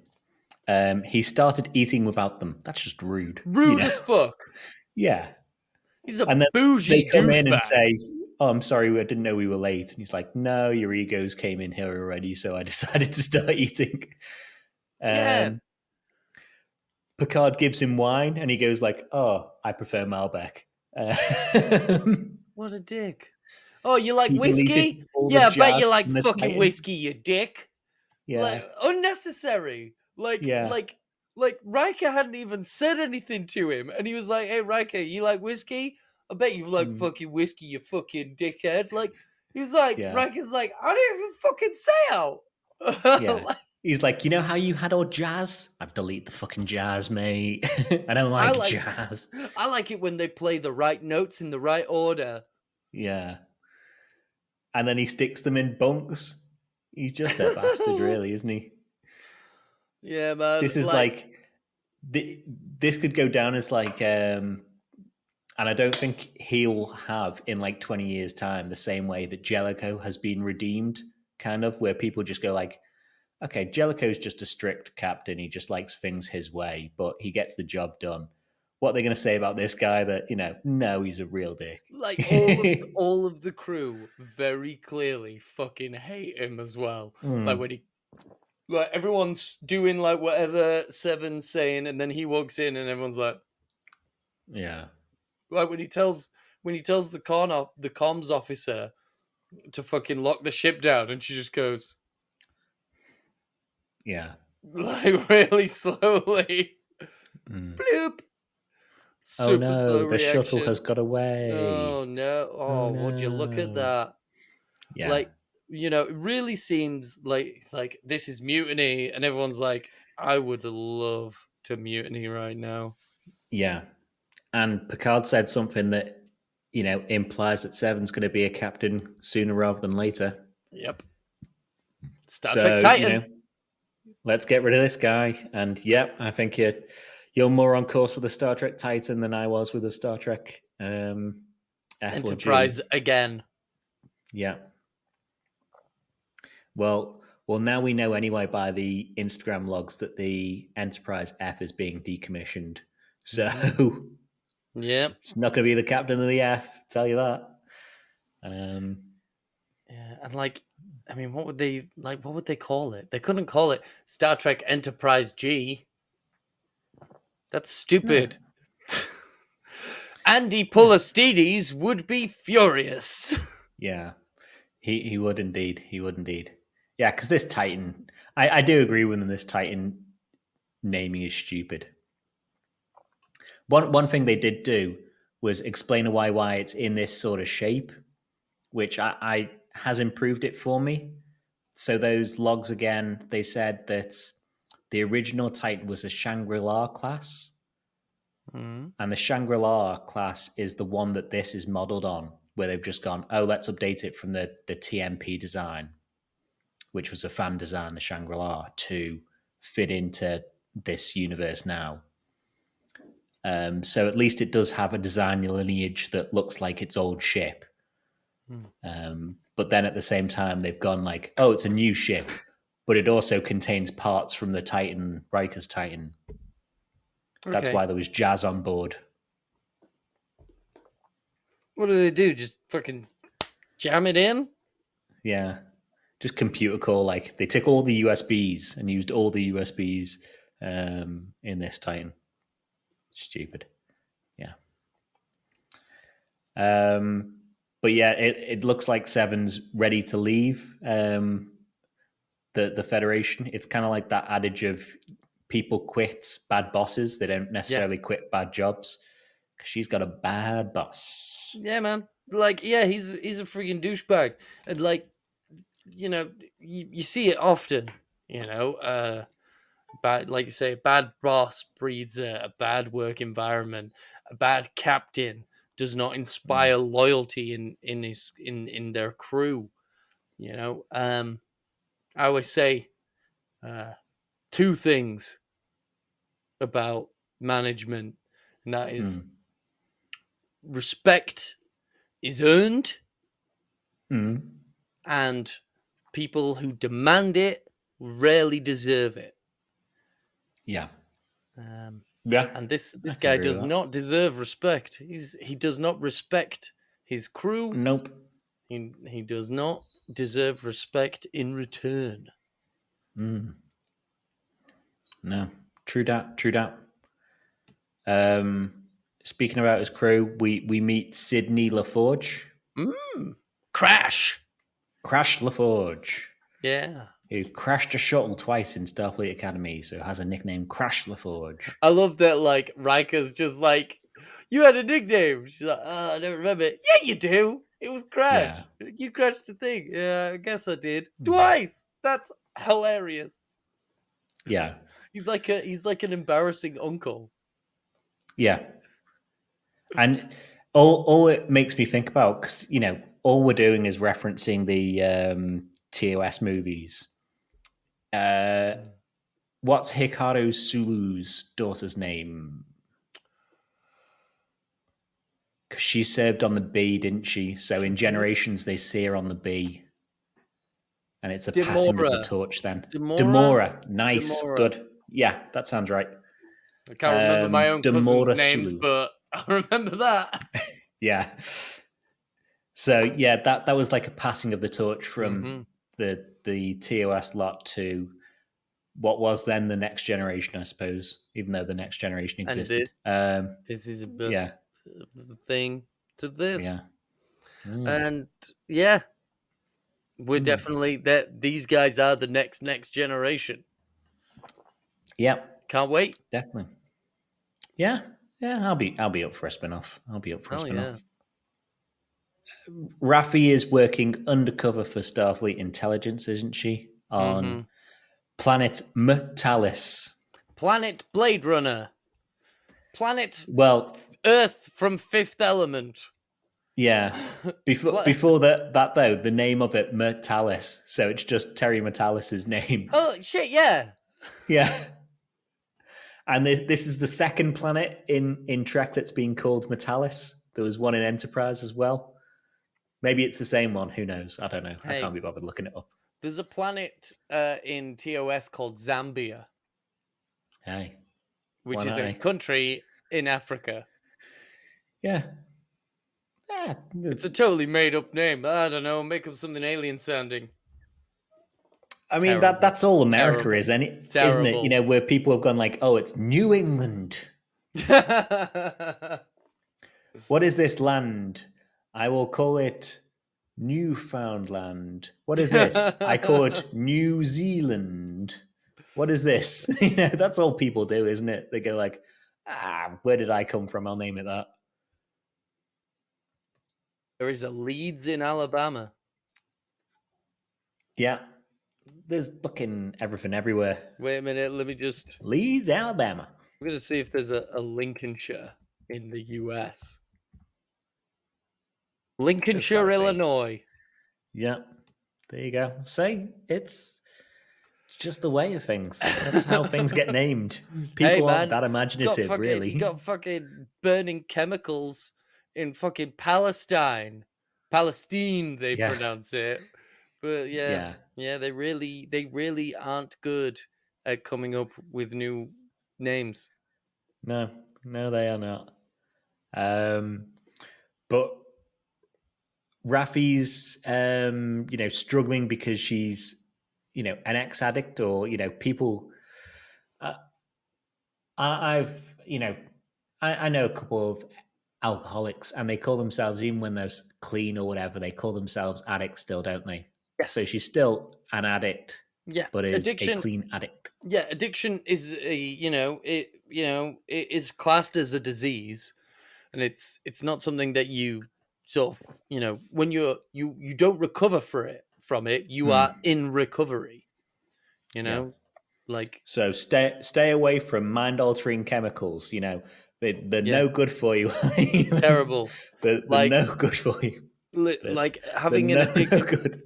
he started eating without them. That's just rude, rude as fuck. Yeah. He's a And then they bougie come in and douchebag. say, "Oh, I'm sorry, I didn't know we were late." And he's like, "No, your egos came in here already, so I decided to start eating." Yeah, Um, Picard gives him wine, and he goes like, "Oh, I prefer Malbec." what a dick. Oh, you like He deleted whiskey? all the Yeah, I bet jazz you like from the fucking Titan. whiskey, you dick. Yeah, Like unnecessary. Like yeah, like like Riker hadn't even said anything to him, and he was like, "Hey, Riker, you like whiskey? I bet you like mm, fucking whiskey, you fucking dickhead." Like he was like, yeah, Riker's like, "I didn't even fucking say out." yeah. Like, He's like, "You know how you had all jazz? I've deleted the fucking jazz, mate. I don't I like like jazz." I like it when they play the right notes in the right order. Yeah. And then he sticks them in bunks. He's just a bastard, really, isn't he? Yeah, man. This is Like, like this could go down as like, and I don't think he'll have in like 20 years' time the same way that Jellicoe has been redeemed, kind of, where people just go like, okay, Jellicoe's just a strict captain. He just likes things his way, but he gets the job done. What are they going to say about this guy that, no, he's a real dick? Like all of the crew very clearly fucking hate him as well. Like Mm, when he like everyone's doing like whatever Seven's saying, and then he walks in and everyone's yeah. like when he tells the comms officer to fucking lock the ship down, and she just goes Yeah. like really slowly. Mm. Bloop. Oh Super no, slow the shuttle has reaction. got away. Oh no. Oh Oh, would you look at no. that? Yeah. Like, it really seems like it's like this is mutiny, and everyone's like, I would love to mutiny right now. Yeah. And Picard said something that, implies that Seven's going to be a captain sooner rather than later. Yep. Star Trek So, Titan. let's get rid of this guy. And yep, I think you're more on course with the Star Trek Titan than I was with the Star Trek F or Enterprise G. again. Yeah. Well, now we know anyway by the Instagram logs that the Enterprise F is being decommissioned. So Yep. it's not going to be the captain of the F. Tell you that. Yeah, and I mean, what would they call it? They couldn't call it Star Trek Enterprise G. That's No. stupid. Andy Yeah. Pullastides would be furious. Yeah. He would indeed. He would indeed. Yeah, because this Titan, I do agree with him. This Titan naming is stupid. One thing they did do was explain why it's in this sort of shape, which I has improved it for me. So those logs again, they said that the original Titan was a Shangri-La class, Mm. and the Shangri-La class is the one that this is modeled on, where they've just gone, oh, let's update it from the TMP design, which was a fan design, the Shangri-La, to fit into this universe now. So at least it does have a design lineage that looks like its old ship. But then at the same time, they've gone like, oh, it's a new ship, but it also contains parts from the Titan, Riker's Titan. That's Okay. why there was jazz on board. What do they do? Just fucking jam it in? Yeah. Just computer core. Like they took all the USBs and used all the USBs in this Titan. Stupid. Yeah. But yeah, it looks like Seven's ready to leave the Federation. It's kind of like that adage of people quit bad bosses. They don't Yeah. necessarily quit bad jobs because she's got a bad boss. Yeah, man. Like, yeah, he's a freaking douchebag. And like, you see it often, bad, like you say, a bad boss breeds a bad work environment. A bad captain does not Mm. inspire loyalty in their crew. I always say uh, two things about management, and that is Mm. respect is earned, Mm. and people who demand it rarely deserve it. Yeah. Um, Yeah. and this I this can guy agree with does that. not deserve respect. He does not respect his crew. Nope. He does not deserve respect in return. Mm. No. True that. True that. Speaking about his crew, we meet Sydney LaForge. Crash. Crash LaForge, Yeah. who crashed a shuttle twice in Starfleet Academy, so has a nickname Crash LaForge. I love that, like, Riker's just like, you had a nickname. She's like, oh, I don't remember it. Yeah, you do. It was Crash. Yeah. You crashed the thing. Yeah, I guess I did. Twice. That's hilarious. Yeah. He's like an embarrassing uncle. Yeah. And all it makes me think about, because, all we're doing is referencing the TOS movies. What's Hikaru Sulu's daughter's name? Because she served on the B, didn't she? So in Generations, they see her on the B. And it's a passing of the Demora. torch then. Demora? Demora. Nice. Demora. Good. Yeah, that sounds right. I can't remember my own cousins' Demora names, Sulu. but I remember that. Yeah. So yeah, that was like a passing of the torch Mm-hmm. from the TOS lot to what was then the next generation, I suppose, even though the next generation And existed. this is Yeah. the thing to this. Yeah. Mm. And yeah, we're Mm. definitely that these guys are the next generation. Yeah. Can't wait. Definitely. Yeah. Yeah. I'll be up for a spin-off. I'll be up for a Hell spin-off. yeah. Raffi is working undercover for Starfleet intelligence, isn't she? Mm-hmm. On planet Mtalis. Planet Blade Runner. Planet Well, Earth from Fifth Element. yeah. Before that though, the name of it Mtalis, so it's just Terry Mtalis's name. Oh shit, yeah. Yeah. And this is the second planet in Trek that's being called Metalis. There was one in Enterprise as well. Maybe it's the same one. Who knows? I don't know. I Hey, can't be bothered looking it up. there's a planet in TOS called Zambia, Hey, which why is not? a country in Africa. Yeah. Yeah. It's a totally made up name. I don't know, make up something alien sounding. I mean Terrible. that's all America Terrible. is, isn't it? Terrible. You know, where people have gone like, oh, it's New England. What is this land? I will call it Newfoundland. What is this? I call it New Zealand. What is this? You know, that's all people do, isn't it? They go like, where did I come from? I'll name it that. There is a Leeds in Alabama. Yeah. There's fucking everything everywhere. Wait a minute, let me just... Leeds, Alabama. I'm going to see if there's a Lincolnshire in the US. Lincolnshire, Illinois. Yeah. There you go. See, it's just the way of things. That's how things get named. People aren't that imaginative, really. You got fucking burning chemicals in fucking Palestine. Palestine, they pronounce it. But yeah, they really aren't good at coming up with new names. No, they are not. But Raffi's, struggling because she's, an ex-addict, or people. I know a couple of alcoholics, and they call themselves, even when they're clean or whatever, they call themselves addicts still, don't they? Yes. So she's still an addict. Yeah, but is a clean addict. Yeah, addiction is it is classed as a disease, and it's not something that you sort of when you don't recover from it, you are in recovery. Like, so stay away from mind-altering chemicals. They're no good for you. Terrible. They're no good for you. Like having an addictive.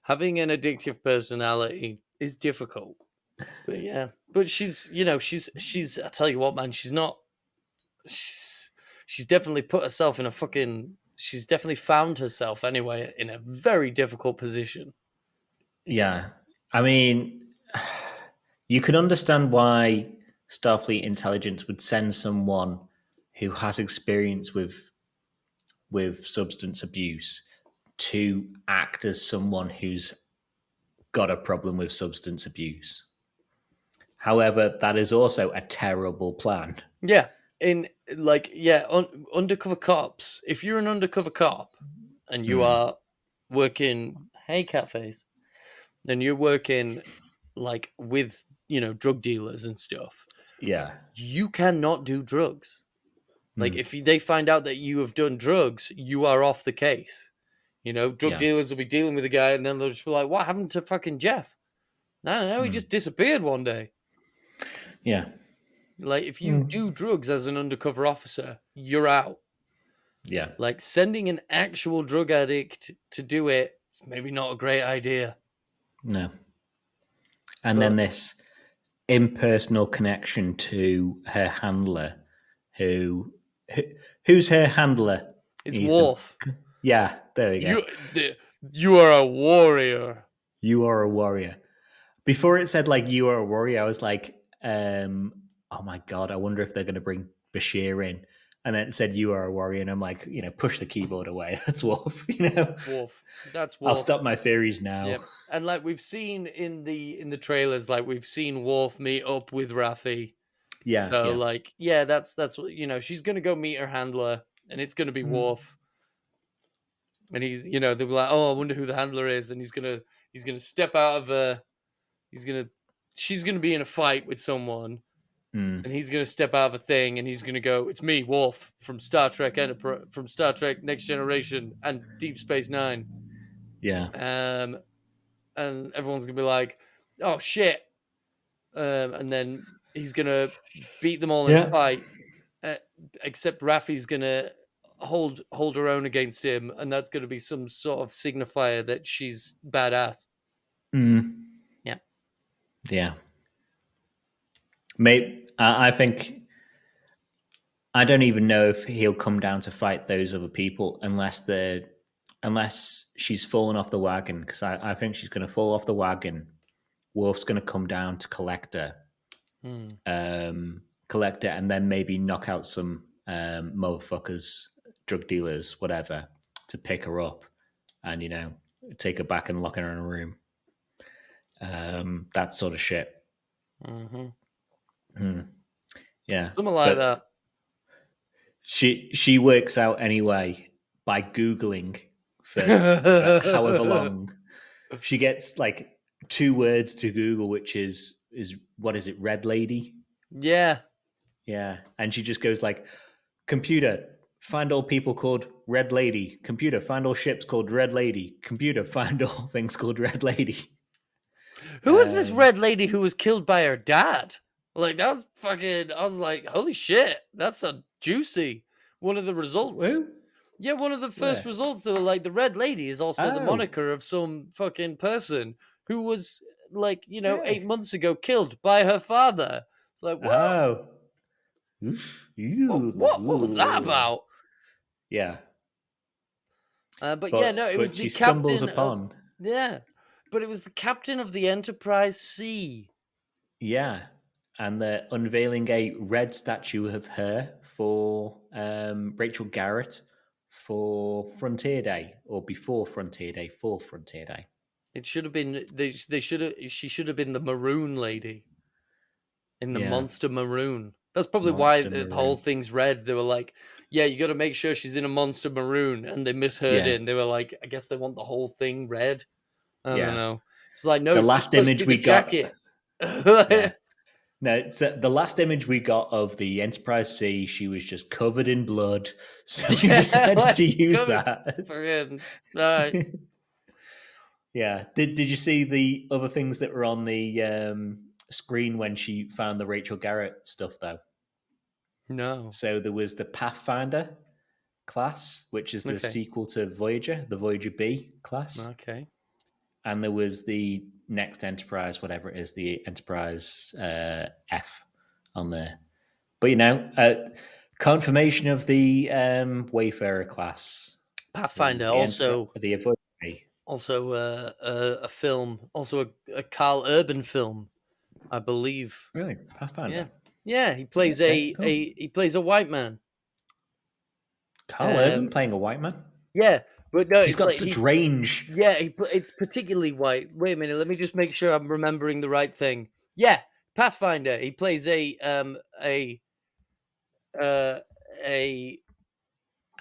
Having an addictive personality is difficult, but yeah. But she's I tell you what, man, she's definitely put herself in she's definitely found herself anyway in a very difficult position. Yeah. I mean, you can understand why Starfleet intelligence would send someone who has experience with substance abuse to act as someone who's got a problem with substance abuse. However, that is also a terrible plan. Yeah. Undercover cops. If you're an undercover cop and you are working, hey, Catface, and you're working like with, drug dealers and stuff. Yeah. You cannot do drugs. Like, if they find out that you have done drugs, you are off the case. Drug dealers will be dealing with a guy, and then they'll just be like, what happened to fucking Jeff? I don't know. He just disappeared one day. Yeah. Like, if you do drugs as an undercover officer, you're out. Yeah. Like, sending an actual drug addict to do it is maybe not a great idea. No. And then this impersonal connection to her handler, who's her handler? It's Worf. Yeah, there we go. You are a warrior. You are a warrior. Before it said like you are a warrior, I was like, oh my god, I wonder if they're going to bring Bashir in. And then it said you are a warrior, and I'm like, push the keyboard away. That's Wolf. Wolf. That's I'll Wolf. stop my theories now. Yeah. And like we've seen in the trailers, like we've seen Worf meet up with Raffi. Yeah, So yeah. like, yeah, that's what she's gonna go meet her handler, and it's gonna be Mm. Worf. And they'll be like, oh, I wonder who the handler is, and he's gonna step out of he's gonna she's gonna be in a fight with someone, Mm. and he's gonna step out of a thing, and he's gonna go, it's me, Worf from Star Trek from Star Trek Next Generation and Deep Space Nine. Yeah. And everyone's gonna be like, "Oh shit!" And then he's gonna beat them all in a Yeah. fight, uh, except Raffi's gonna hold her own against him, and that's gonna be some sort of signifier that she's badass. Mm. Yeah. Yeah. Mate, I think I don't even know if he'll come down to fight those other people unless she's fallen off the wagon, because I think she's going to fall off the wagon. Wolf's going to come down to collect her, Hmm. and then maybe knock out some motherfuckers, drug dealers, whatever, to pick her up and take her back and lock her in a room. That sort of shit. Mm-hmm. Yeah, Something like but that. she works out anyway by Googling for however long. She gets like 2 words to Google, which is what is it, red lady? Yeah. Yeah. And she just goes like, computer, find all people called Red Lady. Computer, find all ships called Red Lady. Computer, find all things called Red Lady. Who is this red lady who was killed by her dad? Like that's fucking. I was like, holy shit, that's a juicy. One of the results. Who? Yeah, one of the first Where? results, they were like, the Red Lady is also the Oh, moniker of some fucking person who was, like, yeah. 8 months ago killed by her father. It's like, what? Oh. Oof. What was that Ooh. about? Yeah. But yeah, no, But it was the she stumbles captain of, upon. yeah, but it was the captain of the Enterprise C. Yeah. And they're unveiling a red statue of her for Rachel Garrett for Frontier Day, or before Frontier Day, for Frontier Day. It should have been, she should have been the Maroon Lady in the Yeah. Monster Maroon. That's probably why Monster the whole Maroon. thing's red. They were like, yeah, you got to make sure she's in a Monster Maroon. And they misheard Yeah. it. And they were like, I guess they want the whole thing red. I don't Yeah. know. It's like, no, The it's just last supposed to be image the we got. jacket. Yeah. No, it's, the last image we got of the Enterprise C, she was just covered in blood. So we Yeah, decided like, to use come that. fucking, Yeah. Did you see the other things that were on the screen when she found the Rachel Garrett stuff, though? no. So there was the Pathfinder class, which is the Okay. sequel to Voyager, the Voyager B class. Okay. And there was the next Enterprise, whatever it is, the Enterprise F on there. But confirmation of the Wayfarer class, Pathfinder, the Voyager B. also a film, also a Carl Urban film, I believe. Really, Yeah. Pathfinder. Yeah, he plays Okay, cool. he plays a white man. Carl Urban playing a white man. Yeah, but no, He's it's got like such range. yeah, it's particularly white. Wait a minute, let me just make sure I'm remembering the right thing. Yeah, Pathfinder. He plays uh a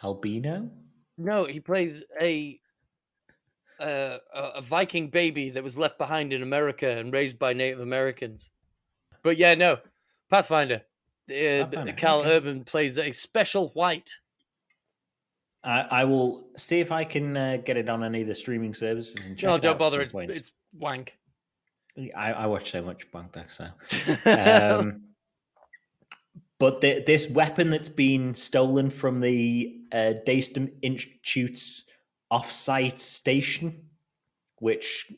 Albino. no, he plays a Viking baby that was left behind in America and raised by Native Americans. But yeah, no, Pathfinder. Pathfinder. Cal Okay. Urban plays a special white. I will see if I can get it on any of the streaming services and check No, it don't out at bother. some point. It's wank. I watch so much Blank so. But this weapon that's been stolen from the Dayston Institute's off-site station, which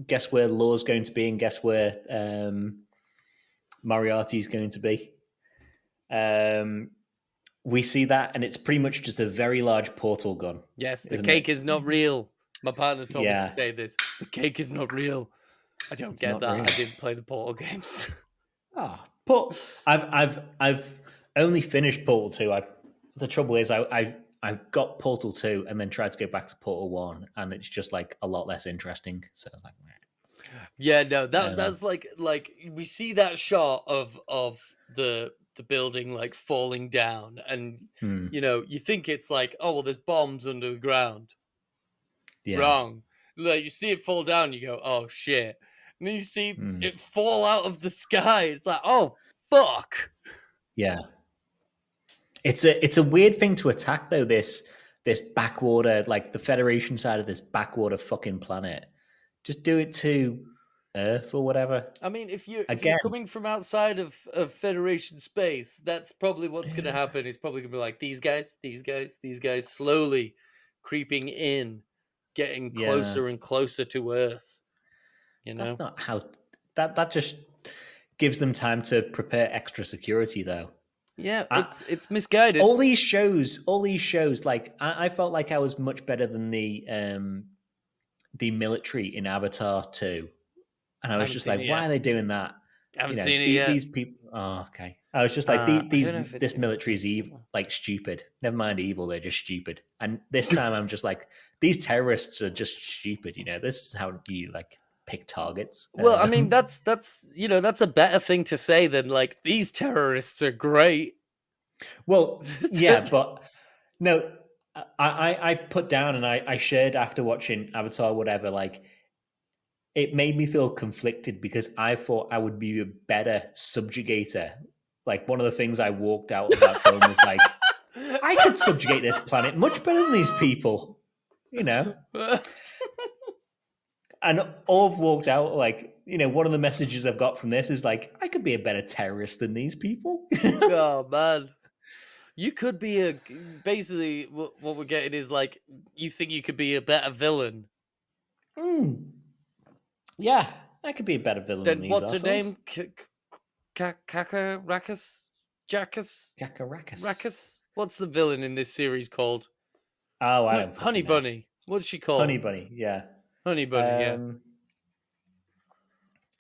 guess where Law's going to be and guess where Moriarty's going to be. we see that, and it's pretty much just a very large portal gun, Yes, the isn't cake it? is not real. My partner told me to Yeah, say this. The cake is not real. I don't it's get not that. real. I didn't play the Portal games. But I've only finished Portal 2. The trouble is I got Portal 2 and then tried to go back to Portal 1, and it's just like a lot less interesting. So I was like, Yeah, no, um, that's like we see that shot of the building like falling down, and hmm, you think it's like, oh well, there's bombs under the ground. yeah, Wrong. Like you see it fall down, you go, oh shit, and then you see hmm, it fall out of the sky. It's like, oh fuck. yeah. It's a weird thing to attack though. This backwater, like the Federation side of this backwater fucking planet. Just do it to Earth or whatever. I mean, if you're Again, coming from outside of Federation space, that's probably what's going to yeah, happen. It's probably going to be like these guys slowly creeping in, getting yeah. closer and closer to Earth. You That's know? not how that just gives them time to prepare extra security though. Yeah, I, it's misguided. all these shows, like I felt like I was much better than the military in Avatar 2. And I I was haven't just seen like, it why yet. are they doing that? I haven't seen it yet. These people. Oh, okay. I was just like, I these don't know if it's this in the military is first evil, couple. like stupid. Never mind evil, they're just stupid. And this time, I'm just like, these terrorists are just stupid. This is how you like pick targets. Well, I mean, that's a better thing to say than like these terrorists are great. Well, yeah, but no, I put down and I shared after watching Avatar, whatever. Like, it made me feel conflicted because I thought I would be a better subjugator. Like, one of the things I walked out of that film was like, I could subjugate this planet much better than these people, you know? And all I've walked out, like, one of the messages I've got from this is like, I could be a better terrorist than these people. Oh man. You could be basically what we're getting is like you think you could be a better villain Mm, yeah, I could be a better villain than than these what's her assholes. name? Kaka Rakus? Jackus? Kakarakakas. Rakus? What's the villain in this series called? Oh, I don't Honey fucking know. Bunny. What's she Honey called? Bunny, yeah. Honey Bunny, yeah. Um,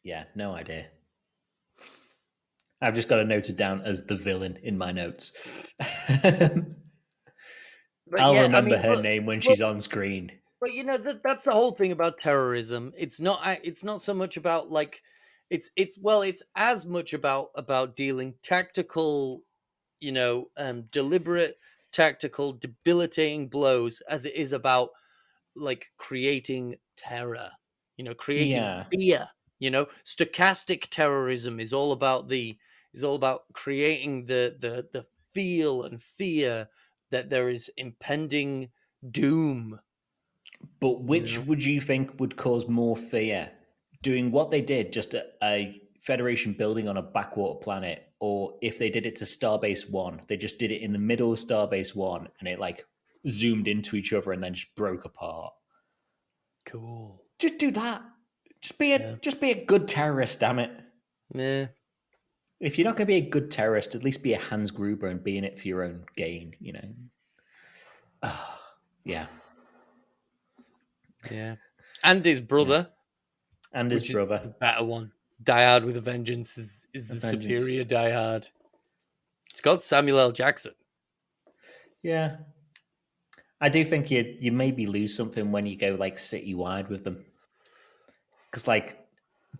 yeah, no idea. I've just got to note it down as the villain in my notes. But I'll yeah, I remember mean, her name when look, she's on screen. but that's the whole thing about terrorism. It's not so much about like it's as much about dealing tactical, deliberate tactical debilitating blows as it is about like creating terror, creating Yeah, fear. Stochastic terrorism is all about creating the feel and fear that there is impending doom. but you which know would you think would cause more fear? Doing what they did, just a Federation building on a backwater planet, or if they did it to Starbase One, they just did it in the middle of Starbase One, and it like zoomed into each other and then just broke apart. cool. Just do that. Yeah. Just be a good terrorist, damn it. Yeah. If you're not going to be a good terrorist, at least be a Hans Gruber and be in it for your own gain. Yeah, Yeah. And his yeah. brother, And his which is brother, the better one. Die Hard with a Vengeance is a the vengeance. superior Die Hard. It's got Samuel L. Jackson. Yeah, I do think you maybe lose something when you go like citywide with them, because like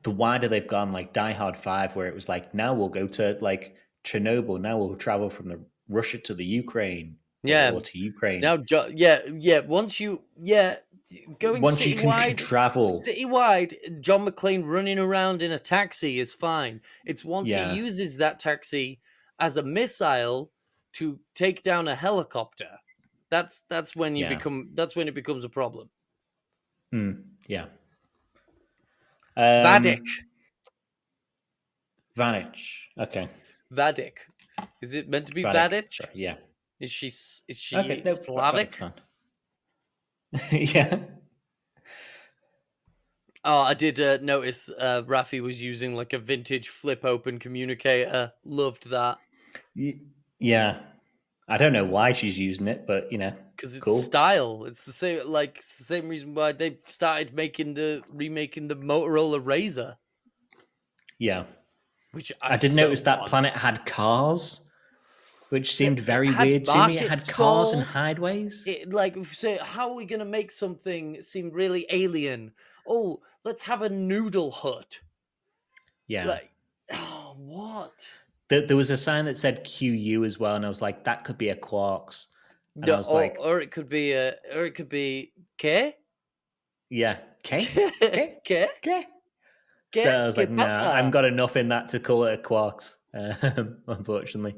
the wider they've gone, like Die Hard 5, where it was like, now we'll go to like Chernobyl, now we'll travel from the Russia to the Ukraine, Yeah. or to Ukraine. Now, yeah. Going Once you can travel, citywide, John McClane running around in a taxi is fine. It's once he yeah, uses that taxi as a missile to take down a helicopter. That's when yeah, it becomes a problem. yeah. Vadik. Vanich. Okay. Vadik. Is it meant to be Vatic. Vadich? Sorry. Yeah. Is Okay. she No, Vadic's Slavic? fine. Yeah. Oh, I did notice Rafi was using like a vintage flip open communicator. Loved that. Yeah. I don't know why she's using it, but because it's cool. style. It's the same, like it's the same reason why they started remaking the Motorola Razor, Yeah. which I I did so notice that want. planet had cars, which seemed It very had weird to me. It market had cars and stalls. hideways. It like so how are we gonna make something seem really alien? Oh, let's have a noodle hut. Yeah. Like, oh, what? There was a sign that said QU as well, and I was like, that could be a Quarks. And I No, was like, or it could be or it could be K. yeah, K? K? ¿Qué? K? So ¿Qué? I was ¿Qué like, nah, I haven't pasa? got enough in that to call it a Quarks, unfortunately.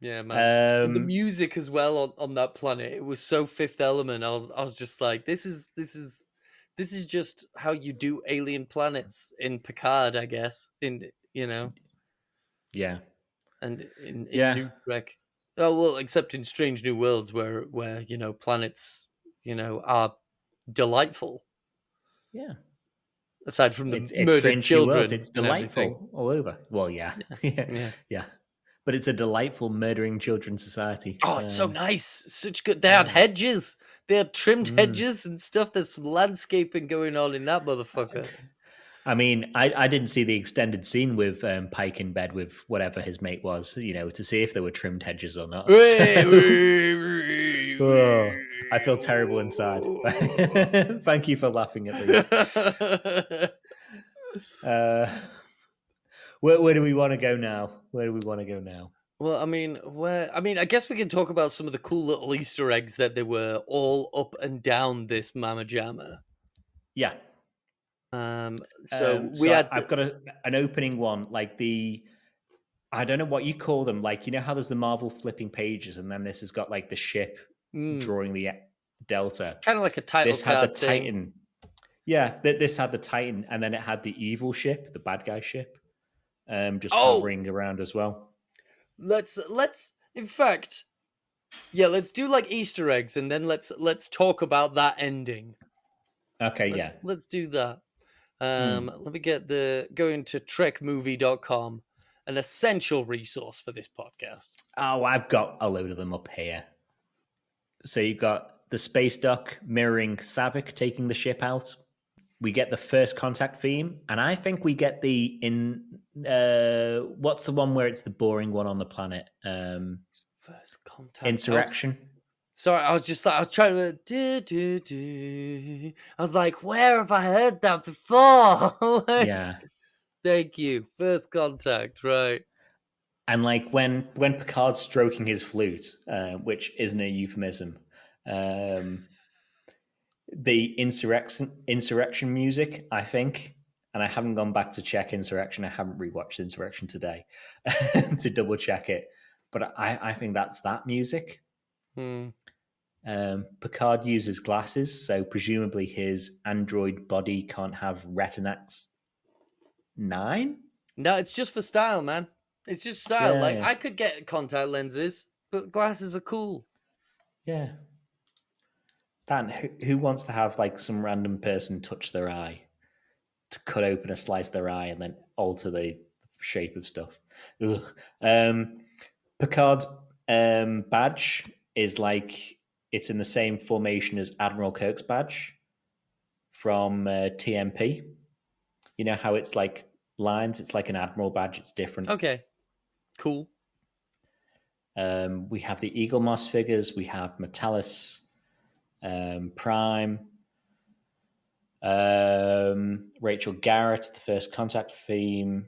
Yeah, man. And the Um, music as well on that planet, it was so Fifth Element. I was just like, this is just how you do alien planets in Picard, I guess. In yeah. and in Yeah. New Trek. Oh well, except in Strange New Worlds, where planets are delightful. Yeah. Aside from the It's murdered strange new worlds. children It's and everything. delightful all over. Well, yeah, Yeah, yeah, yeah. yeah. But it's a delightful murdering children society. Oh, it's so nice. Such good. They had Yeah. hedges. They had trimmed Mm. hedges and stuff. There's some landscaping going on in that motherfucker. I mean, I didn't see the extended scene with Pike in bed with whatever his mate was, to see if there were trimmed hedges or not. Wee, So, wee, wee, oh, I feel terrible inside. wee. Thank you for laughing at least. Uh, where do we want to go now? Where do we want to go now? Well, I mean, I guess we can talk about some of the cool little Easter eggs that they were all up and down this Mama Jamma. Yeah. So we So had I've got an opening one, like I don't know what you call them. Like, how there's the Marvel flipping pages, and then this has got like the ship drawing the Delta. kind of like a title This had the card thing. Titan. Yeah, this had the Titan, and then it had the evil ship, the bad guy ship, just Oh, hovering around as well. let's in fact, yeah, let's do like Easter eggs, and then let's talk about that ending. Okay, yeah. Let's do that. Mm. Let me get go into trekmovie.com, an essential resource for this podcast. Oh, I've got a load of them up here. So you've got the space dock mirroring Savick taking the ship out. We get the first contact theme, and I think we get what's the one where it's the boring one on the planet? First contact. Insurrection. Sorry, I was trying to I was like, where have I heard that before? Like, Yeah. thank you. First contact, right? And like when Picard's stroking his flute, which isn't a euphemism, um, the insurrection music, I think, and I haven't gone back to check Insurrection. I haven't rewatched Insurrection today to double check it, but I think that's that music. Hmm. Picard uses glasses, so presumably his android body can't have Retinax 9. No, it's just for style, man. It's just style. Yeah, Like yeah, I could get contact lenses, but glasses are cool. yeah. Dan, who wants to have like some random person touch their eye to cut open a slice their eye and then alter the shape of stuff? Ugh. Picard's badge is like it's in the same formation as Admiral Kirk's badge from TMP. You know how it's like lines? It's like an Admiral badge. It's different. Okay, cool. We have the Eagle Moss figures. We have Metallus, Prime, Rachel Garrett, the first contact theme.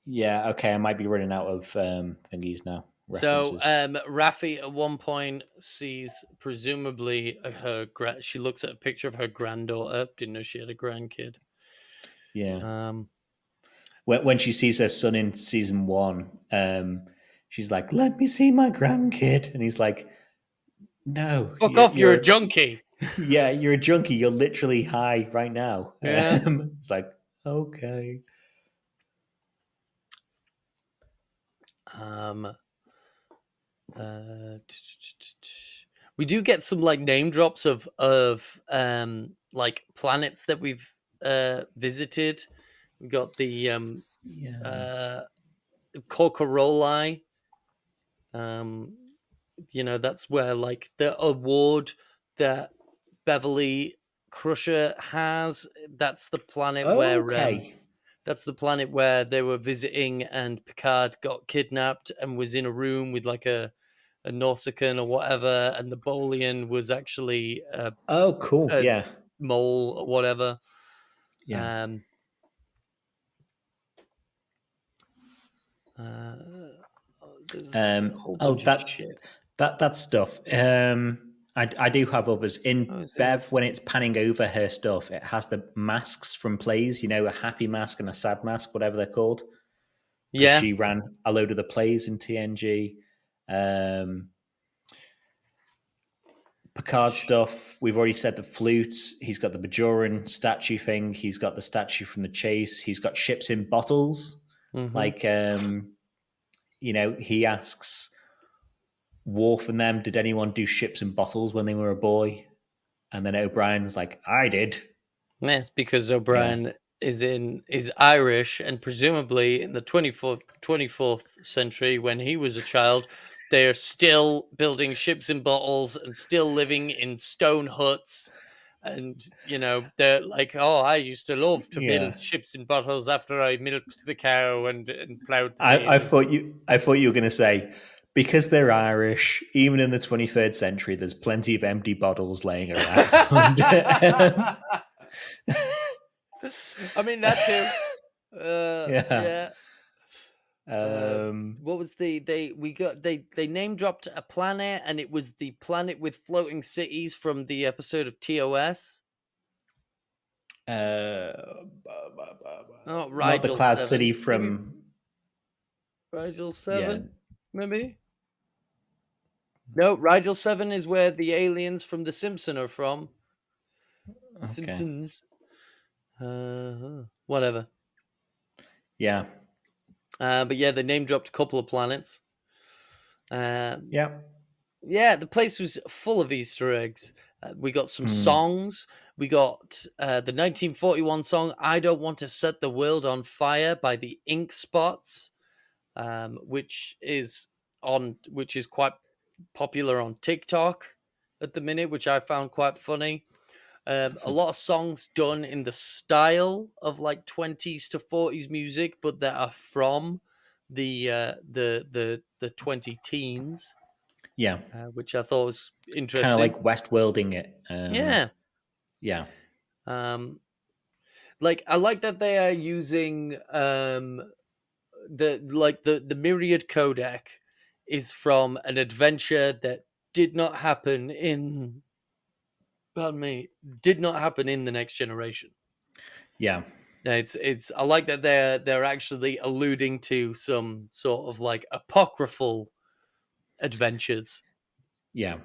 Yeah, okay, I might be running out of thingies now. So, References. Raffi at one point sees presumably she looks at a picture of her granddaughter. Didn't know she had a grandkid. Yeah. When she sees her son in season 1, she's like, "Let me see my grandkid," and he's like, "No, Fuck off! You're a junkie. yeah, you're a junkie. You're literally high right now." Yeah. It's like, okay. Um. We do get some like name drops of like planets that we've visited. We got the Yeah. uh Corcoroli. that's where like the award that Beverly Crusher has. That's the planet where Okay. that's the planet where they were visiting, and Picard got kidnapped and was in a room with like a Nausicaan or whatever, and the Bolian was actually Oh, cool. a Yeah. mole or whatever. Yeah. Um, uh, there's a whole Oh, bunch of shit. that stuff. I do have others What in was the Bev when it's panning over her stuff. It has the masks from plays. A happy mask and a sad mask, whatever they're called, because Yeah, she ran a load of the plays in TNG. Um, Picard stuff. We've already said the flutes. He's got the Bajoran statue thing. He's got the statue from the chase. He's got ships in bottles. mm-hmm. Like, he asks Worf and them, did anyone do ships in bottles when they were a boy? And then O'Brien's like, I did. Yes, because Yeah. O'Brien is Irish, and presumably in the 24th century, when he was a child, they're still building ships in bottles and still living in stone huts. And they're like, oh, I used to love to Yeah. build ships in bottles after I milked the cow and plowed the I field. thought you were gonna say, because they're Irish, even in the 23rd century, there's plenty of empty bottles laying around. I mean that too. Yeah. Yeah. Um What was they name dropped a planet, and it was the planet with floating cities from the episode of TOS. Oh, Not the Rigel Cloud 7, City maybe. from Rigel yeah. 7, maybe. No, Rigel 7 is where the aliens from the Simpson are from. The Okay. Simpsons. Whatever. Yeah. But yeah, they name dropped a couple of planets. Yeah. Yeah, the place was full of Easter eggs. We got some Hmm. songs. We got the 1941 song "I Don't Want to Set the World on Fire" by the Ink Spots, which is quite popular on TikTok at the minute, which I found quite funny. A lot of songs done in the style of like 20s to 40s music, but that are from the 20 teens, Yeah. which I thought was Kind of interesting. like Westworlding it. Yeah. Yeah. Um, like I like that they are using the myriad codec is from an adventure that did not happen in pardon me, did not happen in the Next Generation. Yeah. It's I like that they're actually alluding to some sort of like apocryphal adventures. Yeah.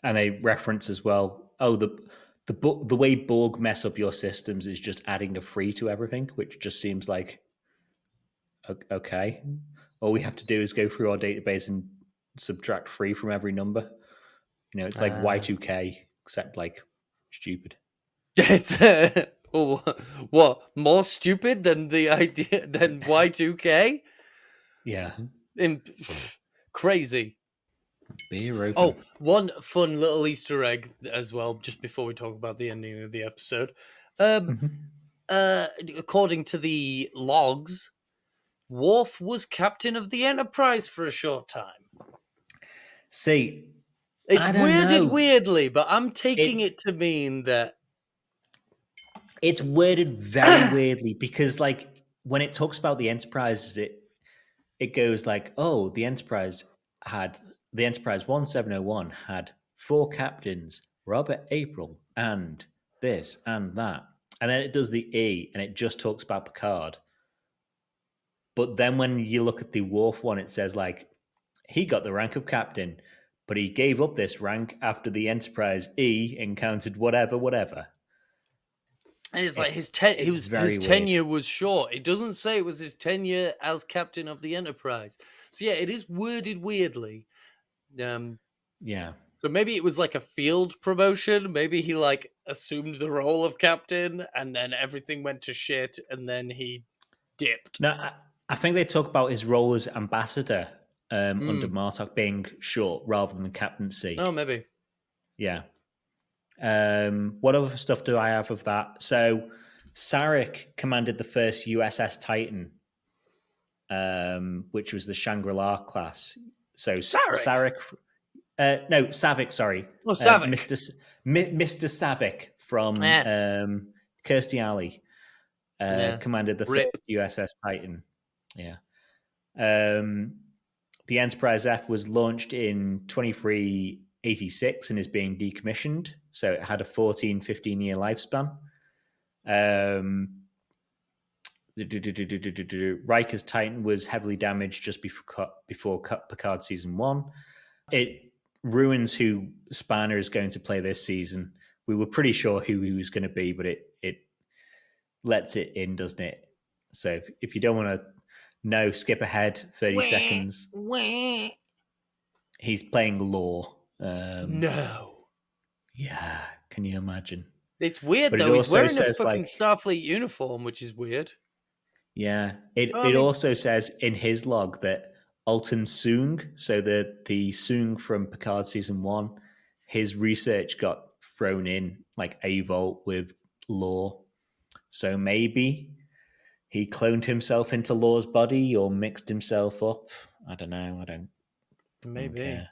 And they reference as well, oh, the way Borg mess up your systems is just adding a free to everything, which just seems like okay. All we have to do is go through our database and subtract free from every number. It's like Uh, Y2K, except like stupid. it's oh, what more stupid than the idea than Y2K? Yeah. In, crazy. Beer open. Oh, one fun little Easter egg as well, just before we talk about the ending of the episode. Um, Mhm. According to the logs, Worf was captain of the Enterprise for a short time. See, It's I don't worded know. weirdly, but I'm taking It it to mean that. it's worded very weirdly because like when it talks about the Enterprise, it goes like, oh, the Enterprise 1701 had four captains, Robert April, and this and that. And then it does the E and it just talks about Picard. But then when you look at the Worf one, it says like he got the rank of captain, but he gave up this rank after the Enterprise E encountered whatever, whatever. And it's like It's his very weird. tenure was short. It doesn't say it was his tenure as captain of the Enterprise. So yeah, it is worded weirdly. Um, Yeah. so maybe it was like a field promotion. Maybe he like assumed the role of captain, and then everything went to shit, and then he dipped. No, I think they talk about his role as ambassador. under Martok being short rather than the captaincy. Oh, maybe. Yeah. What other stuff do I have of that? So Sarek commanded the first USS Titan, which was the Shangri-La class. So Sarek. no, Savick, sorry. Oh, Savick. Mr. Savick from Yes. Kirstie Alley Yes. commanded the Rip. first USS Titan. Yeah. The Enterprise F was launched in 2386 and is being decommissioned. So it had a 15 year lifespan. Riker's Titan was heavily damaged just before Picard season 1. It ruins who Spanner is going to play this season. We were pretty sure who he was going to be, but it lets it in, doesn't it? So if you don't want to know, skip ahead 30 seconds. He's playing Law. No. Yeah, can you imagine? It's weird, But though. He's wearing a says, fucking Starfleet uniform, which is weird. Yeah. It also says in his log that Alton Soong, so the Soong from Picard season 1, his research got thrown in like a vault with Law. So maybe he cloned himself into Law's body or mixed himself up. I don't know. I don't care.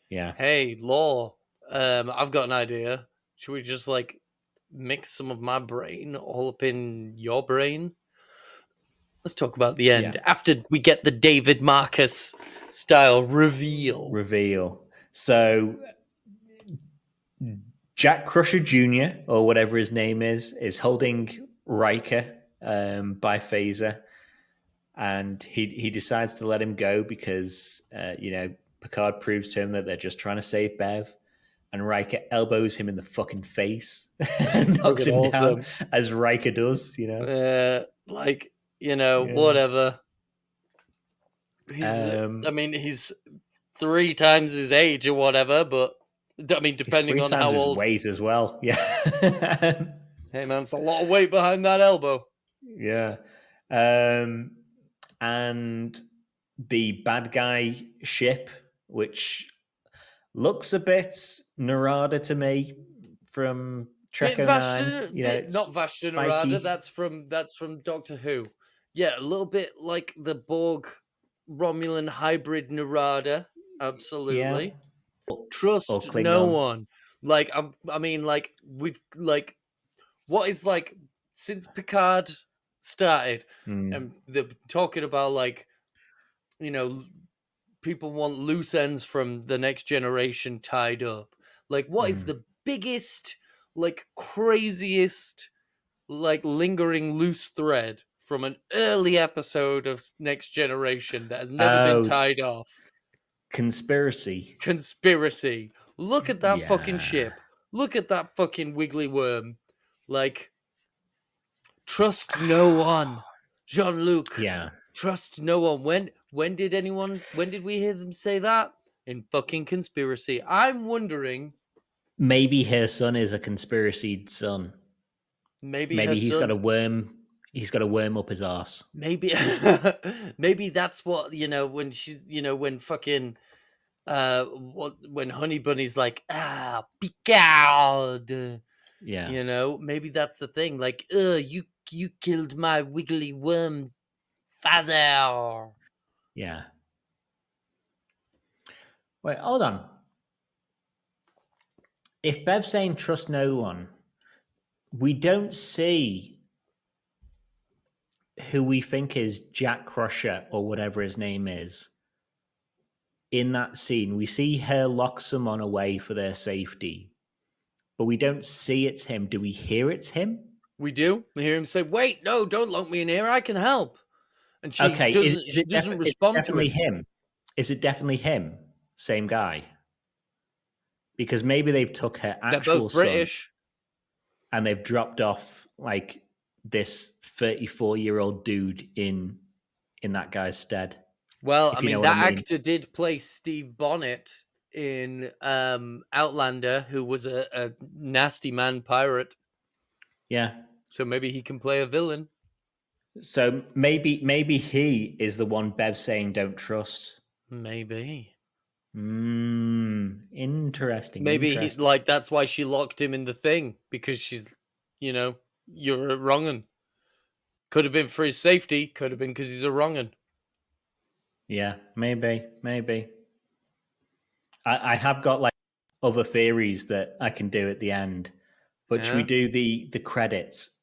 Yeah. Hey, Law. I've got an idea. Should we just like mix some of my brain all up in your brain? Let's talk about the end after we get the David Marcus style reveal. So Jack Crusher Jr., or whatever his name is holding Riker by phaser, and he decides to let him go because Picard proves to him that they're just trying to save Bev, and Riker elbows him in the fucking face and knocks him down as Riker does. Whatever. He's 3 times his age or whatever, but I mean, depending on how old. Weight as well. Yeah. Hey man, it's a lot of weight behind that elbow. Yeah. And the bad guy ship, which looks a bit Narada to me from Trek 09. Not Vashta Narada. That's from Doctor Who. Yeah, a little bit like the Borg Romulan hybrid Narada. Absolutely. Yeah. Trust no one. Like what is like since Picard started, and they're talking about people want loose ends from the next generation tied up. Like, what is the biggest, craziest, lingering loose thread from an early episode of Next Generation that has never been tied off? Conspiracy. Look at that fucking ship. Look at that fucking wiggly worm. Trust no one. Jean-Luc. Yeah. Trust no one. When did we hear them say that? In fucking Conspiracy. I'm wondering. Maybe her son is a conspiracy son. Maybe he's got a worm. He's got a worm up his arse. Maybe that's what, when she's, when fucking, when Honey Bunny's like, Picard. Yeah. Maybe that's the thing. Like, you killed my wiggly worm father. Yeah. Wait, hold on. If Bev's saying trust no one, we don't see who we think is Jack Crusher or whatever his name is in that scene. We see her lock someone away for their safety, but we don't see it's him. Do we hear it's him? We do. We hear him say, "Wait, no, don't lock me in here. I can help." And she doesn't respond to him. Is it definitely him? Same guy? Because maybe they've took her actual They're both British, and they've dropped off like this 34-year-old dude in that guy's stead. Well, that actor did play Steve Bonnet in Outlander, who was a nasty man pirate. Yeah. So maybe he can play a villain. So maybe he is the one Bev's saying don't trust. Maybe. Interesting. Maybe he Interesting. like that's why she locked him in the thing because she's, you know, you're a wrong'un. Could have been for his safety. Could have been because he's a wrong'un. Yeah, maybe, maybe. I have got like other theories that I can do at the end, but should we Yeah. do the credits?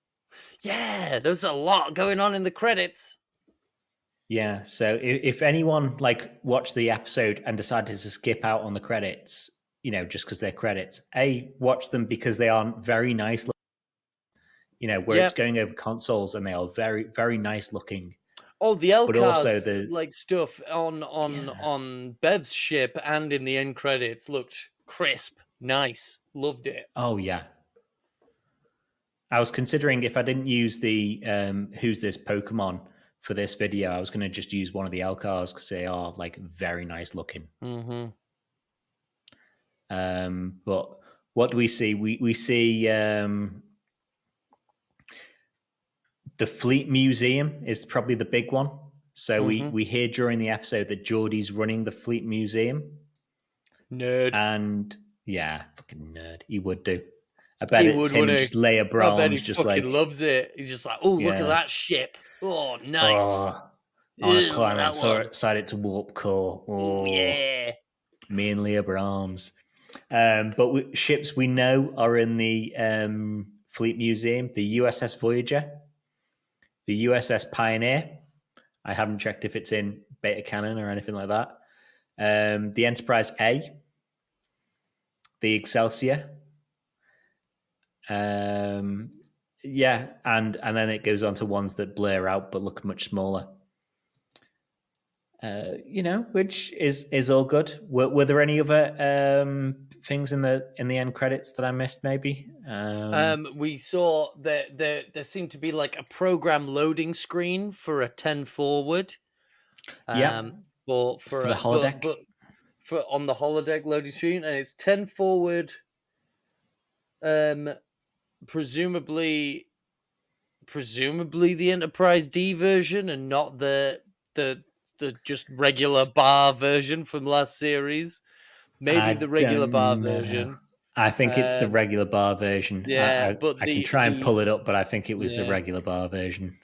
Yeah. There's a lot going on in the credits. Yeah. So if anyone like watched the episode and decided to skip out on the credits, just because they're credits, watch them because they are very nice. Where it's Yep. going over consoles and they are very very nice looking. Oh, the But also Elcars the like stuff on yeah. Bev's ship and in the end credits looked crisp, nice. Loved it. Oh yeah. I was considering if I didn't use the who's this Pokemon for this video, I was going to just use one of the Elcars because they are like very nice looking. Mm-hmm. But what do we see? We see the Fleet Museum is probably the big one. So Mm-hmm. we hear during the episode that Geordie's running the Fleet Museum. Nerd. And yeah, fucking nerd. He would do. I bet He it's would, him and wouldn't just he? Leia I bet he Brahms, just fucking like, loves it. He's just like, oh, look at yeah. that ship. Oh, nice. Oh, I want to Ew, climb that one. outside it to warp core. Oh, Oh, yeah. me and Leia Brahms. But ships we know are in the Fleet Museum: the USS Voyager, the USS Pioneer. I haven't checked if it's in beta canon or anything like that. The Enterprise A, the Excelsior. Yeah, and then it goes on to ones that blur out but look much smaller. Which is all good. Were there any other things in the end credits that I missed? Maybe. We saw that there seemed to be like a program loading screen for a 10 forward. Yeah, For for the a, holodeck. but for on the holodeck loading screen, and it's 10 forward. Presumably the Enterprise D version and not the just regular bar version from last series. Maybe I the regular bar don't know. version. I think it's the Um, regular bar version. yeah, I can try and pull it up, but I think it was the yeah, regular bar version.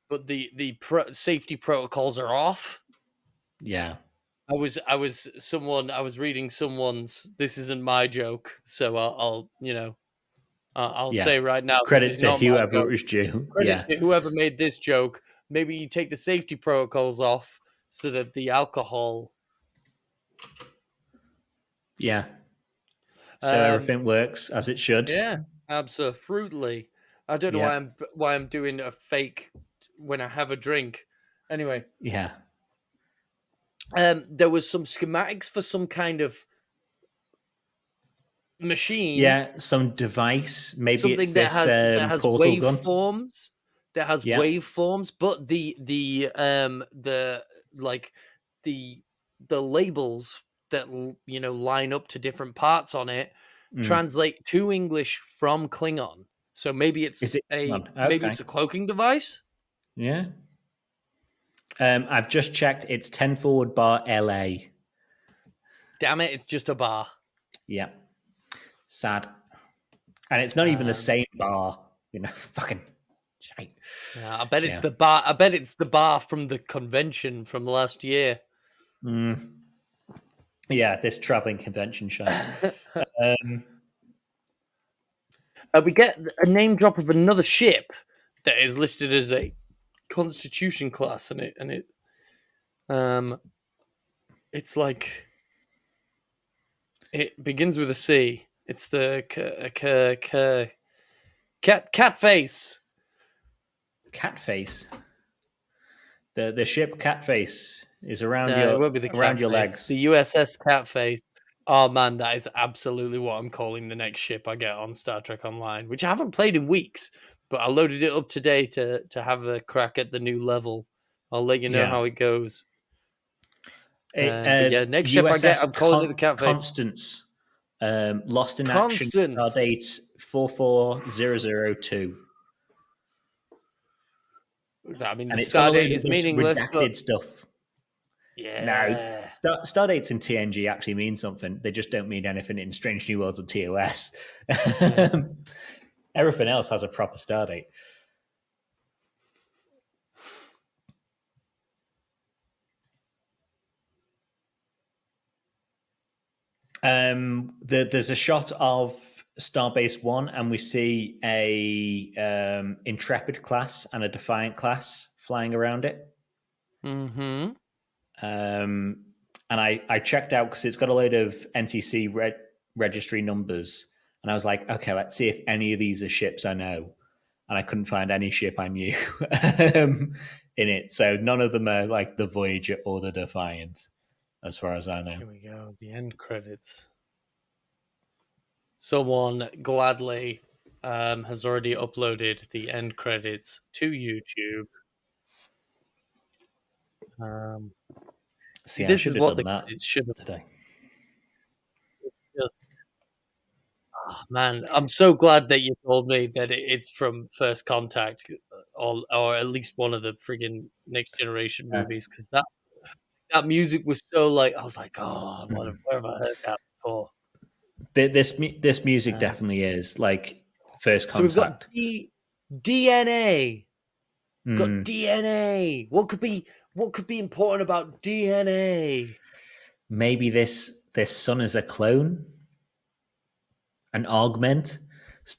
but safety protocols are off. Yeah. I was reading someone's. This isn't my joke, so I'll Yeah. say right now this Credit is to not my whoever it joke. was due. Credit Yeah. to whoever made this joke. Maybe you take the safety protocols off so that the alcohol. Yeah. So Um, everything works as it should. yeah, absolutely. I don't know Yeah. why I'm doing a fake when I have a drink. Anyway, Yeah. there was some schematics for some kind of machine, Yeah. Some device. Maybe it's something this that has portal gun. waveforms. That has Yeah. waveforms, but like the the labels that line up to different parts on it Mm. translate to English from Klingon. So Is it on? maybe Okay. it's a cloaking device. Yeah. I've just checked. It's 10 forward bar LA. Damn it, it's just a bar. Yeah. Sad. And it's not even the Um, same bar. Fucking shite. yeah, I bet it's Yeah. the bar. I bet it's the bar from the convention from last year. Yeah, this traveling convention shite. We get a name drop of another ship that is listed as a Constitution class, and it's like it begins with a C. It's the cat face. Catface. The ship Catface is around It won't be the cat your face. legs. The USS cat face. Oh man, that is absolutely what I'm calling the next ship I get on Star Trek Online, which I haven't played in weeks, but I loaded it up today to have a crack at the new level. I'll let you know how it goes. But yeah, next ship I get, USS I'm calling it the cat face. Constance. Lost in action. Constance. Stardate 44002. I mean, the And it's got a star date load of is this meaningless, but redacted stuff. No, Yeah. Stardates in TNG actually mean something. They just don't mean anything in Strange New Worlds or TOS. Yeah. Everything else has a proper Stardate. There's a shot of Starbase One, and we see a Intrepid class and a Defiant class flying around it. Mm-hmm. And I checked out because it's got a load of NCC registry numbers, and I was like, okay, let's see if any of these are ships I know. And I couldn't find any ship I knew in it. So none of them are like the Voyager or the Defiant, as far as I know. Here we go. The end credits. Someone gladly has already uploaded the end credits to YouTube. See, See, I this should is have what done the that credits should have today. just. Oh, man, I'm so glad that you told me that it's from First Contact, or at least one of the friggin' Next Generation Uh, movies, because that music was so like I was like, oh, mm. where have I heard that before? This music Um, definitely is like First so we've got Contact. DNA. Got Mm. DNA. What could be important about DNA? Maybe this sun is a clone, an augment.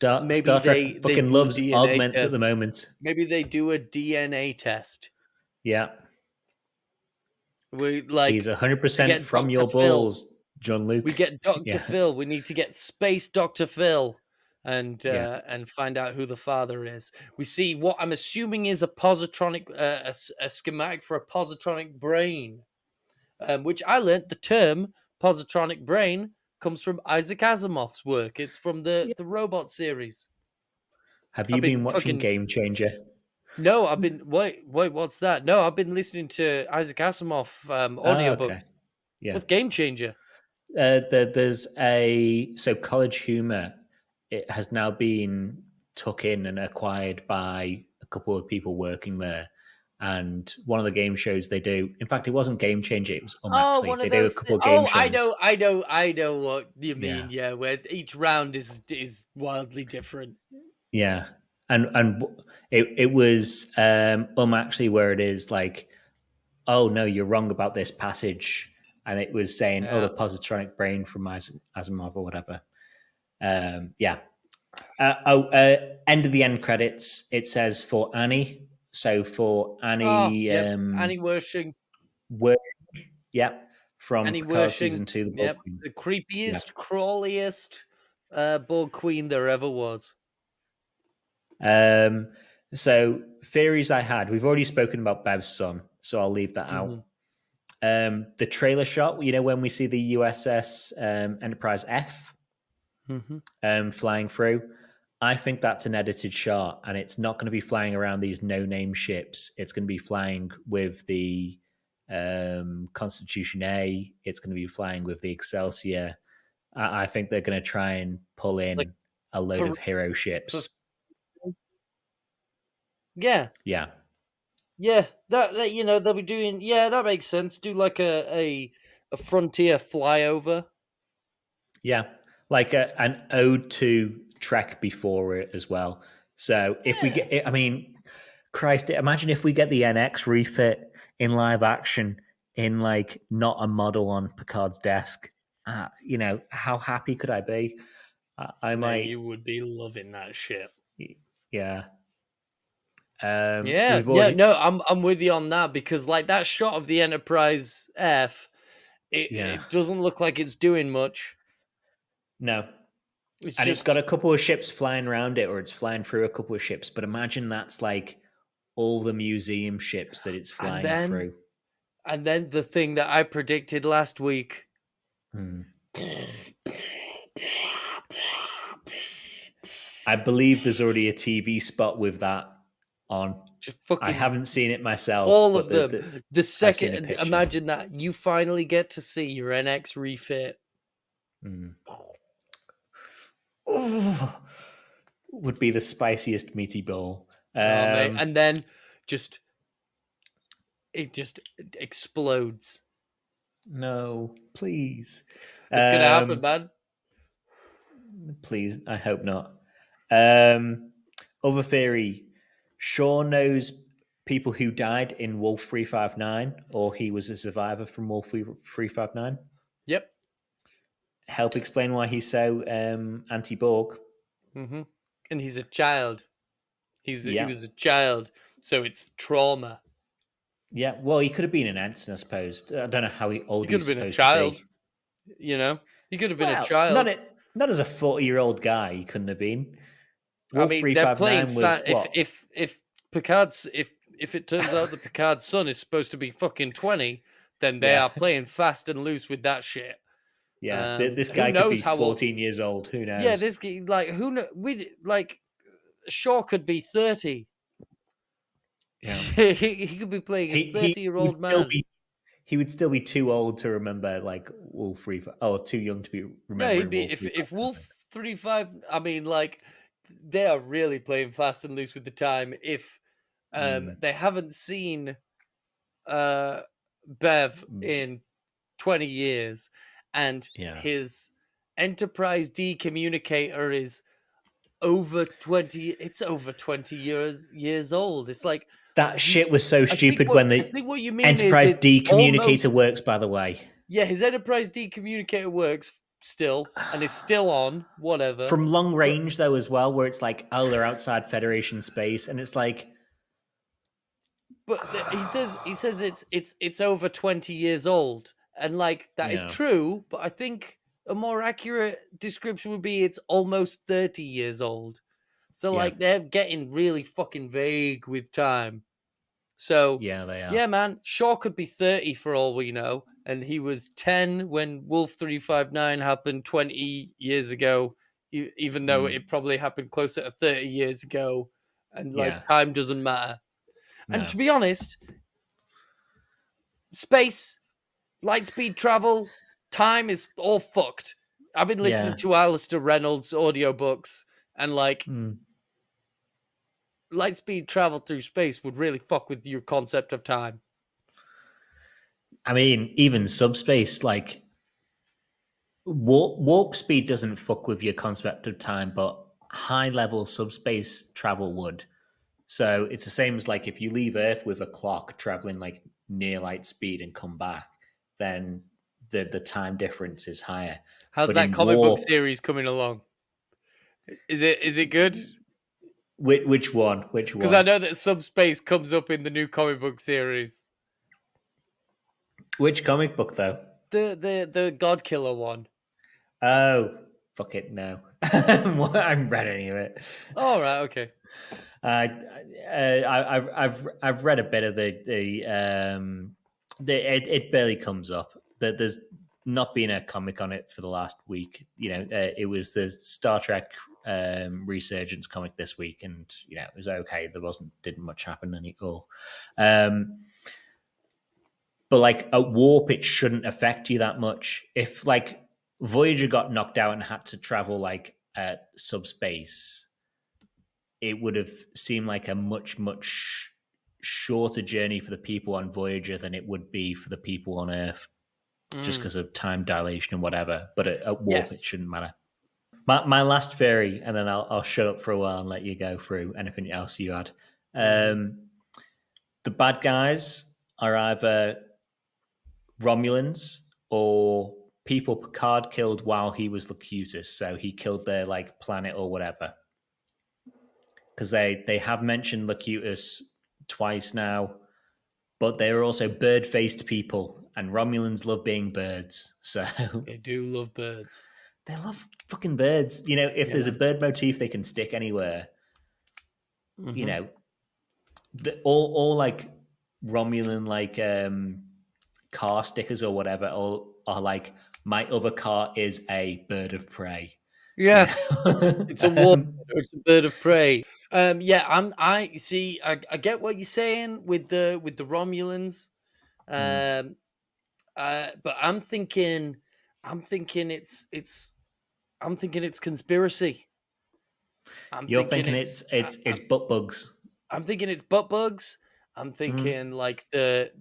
Maybe Star Trek they fucking do a loves DNA augments at the test. moment. Maybe they do a DNA test. Yeah, We he's like we 100% get from Dr. your Phil. balls, John We Luke. get Dr. Yeah, Phil. We need to get Space Dr. Phil yeah. and find out who the father is. We see what I'm assuming is a positronic a schematic for a positronic brain. Which I learnt the term positronic brain comes from Isaac Asimov's work. It's from Yeah. the robot series. Have I've you been been watching fucking Game Changer? no, I've been wait, what's that? No, I've been listening to Isaac Asimov Oh, okay. audiobooks. Yeah. What's Game Changer? There's a so College Humor. It has now been took in and acquired by a couple of people working there. And one of the game shows they do, in fact, it wasn't Game Changer, it was Oh, actually. one of They do a those. couple of game Oh, shows. I know what you Yeah. mean. Yeah, where each round is wildly different. Yeah. And it was actually where it is like, oh no, you're wrong about this passage. And it was saying, oh, Yeah. the positronic brain from Asimov or whatever. Yeah. End of the end credits. It says for Annie. So for Oh, Annie, yep. Annie Wershing. Work, yeah, from Annie Picard Wershing. season 2, the Borg Yep. Queen. The Yeah. creepiest, crawliest Borg Queen there ever was. Um, so theories I had. We've already spoken about Bev's son, so I'll leave that Mm-hmm. out. The trailer shot, when we see the USS Enterprise F Mm-hmm. flying through, I think that's an edited shot, and it's not going to be flying around these no-name ships. It's going to be flying with the Constitution A. It's going to be flying with the Excelsior. I think they're going to try and pull Like, in a load for, of hero for, ships. yeah. Yeah, Yeah, that they'll be doing. Yeah, that makes sense. Do like a frontier flyover. yeah, like an ode to Trek before it as well. So if we Yeah, get, I mean, Christ, imagine if we get the NX refit in live action in like not a model on Picard's desk. How happy could I be? I mate, might, you would be loving that shit. yeah. Yeah, We've yeah, already, no, I'm with you on that because like that shot of the Enterprise F, yeah, it doesn't look like it's doing much. no, It's and it's got just a couple of ships flying around it, or it's flying through a couple of ships. But imagine that's like all the museum ships that it's and flying then through. and then the thing that I predicted last week. Hmm. I believe there's already a TV spot with that on. Just I fucking haven't seen it myself, all but of them. The I've seen a second, picture. imagine that you finally get to see your NX refit. Mm. Ooh. Would be the spiciest meaty bowl. Oh mate, and then just it just explodes. No, please. It's gonna happen, man. Please, I hope not. Um, Other theory: Shaw knows people who died in Wolf 359, or he was a survivor from Wolf 359. Yep. Help explain why he's so anti-Borg. Mm-hmm. And he's a child. He Yeah, was a child, so it's trauma. yeah. Well, he could have been an ensign, I suppose. I don't know how He old could have he's been a supposed to child, be. you know. He could have been a Well, not child. it. Not as a 40-year-old guy. He couldn't have been. I Wolf mean, three they're five playing nine was fat. what? If Picard's if it turns out that Picard's son is supposed to be fucking 20, then they Yeah, are playing fast and loose with that shit. yeah. This Who guy could be knows how old? 14 years old. Who Yeah, knows? this like who know? We like Shaw could be 30. Yeah. He could be playing a He would 30-year-old still man. be too old to remember like Wolf Free or too young to be Yeah, he'd remembering be Wolf Free. if Wolf 35. I mean, like they are really playing fast and loose with the time. If Mm, they haven't seen uh Bev mm, in 20 years, and yeah. his Enterprise D communicator is over 20. It's over 20 years old. It's like That you. shit was so I think stupid what when I the think what you mean is Enterprise it's D communicator almost. works, by the way. Yeah, his Enterprise D communicator works still and is still on, whatever. From long But range though as well, where it's like, oh, they're outside Federation space, and it's like he says it's over 20 years old. And like that is yeah, true, but I think a more accurate description would be it's almost 30 years old. So yeah, like they're getting really fucking vague with time. So, yeah, they are. yeah, man, Shaw could be 30 for all we know. And he was 10 when Wolf 359 happened 20 years ago, even though Mm, it probably happened closer to 30 years ago. And like yeah, time doesn't matter. And no, to be honest, space, light speed travel, time is all fucked. I've been listening yeah. to Alistair Reynolds audiobooks, and like Mm. light speed travel through space would really fuck with your concept of time. I mean, even subspace, like warp speed doesn't fuck with your concept of time, but high level subspace travel would. So it's the same as like if you leave Earth with a clock traveling like near light speed and come back, then the time difference is higher. How's But that in comic book warp, series coming along? Is it good? which one? Which Because I one? know that subspace comes up in the new comic book series. Which comic book though? The God Killer one. Oh, fuck it, no. I haven't read any of it. All right, okay. Uh, I've read a bit of it barely comes up. There's not been a comic on it for the last week. It was the Star Trek resurgence comic this week, and it was okay. There didn't much happen at all. But like at warp, it shouldn't affect you that much. If like Voyager got knocked out and had to travel like at subspace, it would have seemed like a much shorter journey for the people on Voyager than it would be for the people on Earth, just Mm, because of time dilation and whatever. But at warp, it yes. shouldn't matter. My last theory, and then I'll shut up for a while and let you go through anything else you had. Hmm. The bad guys are either Romulans or people Picard killed while he was Locutus, so he killed their like planet or whatever. Because they have mentioned Locutus twice now, but they're also bird-faced people, and Romulans love being birds, so They do love birds. they love fucking birds. If Yeah, there's a man. bird motif they can stick anywhere, you Hmm. know, all like Romulan like car stickers or whatever, or are like my other car is a bird of prey. You Yeah, know, it's a war. It's a bird of prey. Yeah, I see. I get what you're saying with the Romulans. mm. Um, but I'm thinking it's conspiracy. I'm You're thinking thinking it's it's butt bugs. I'm thinking it's butt bugs. I'm Mm, thinking like the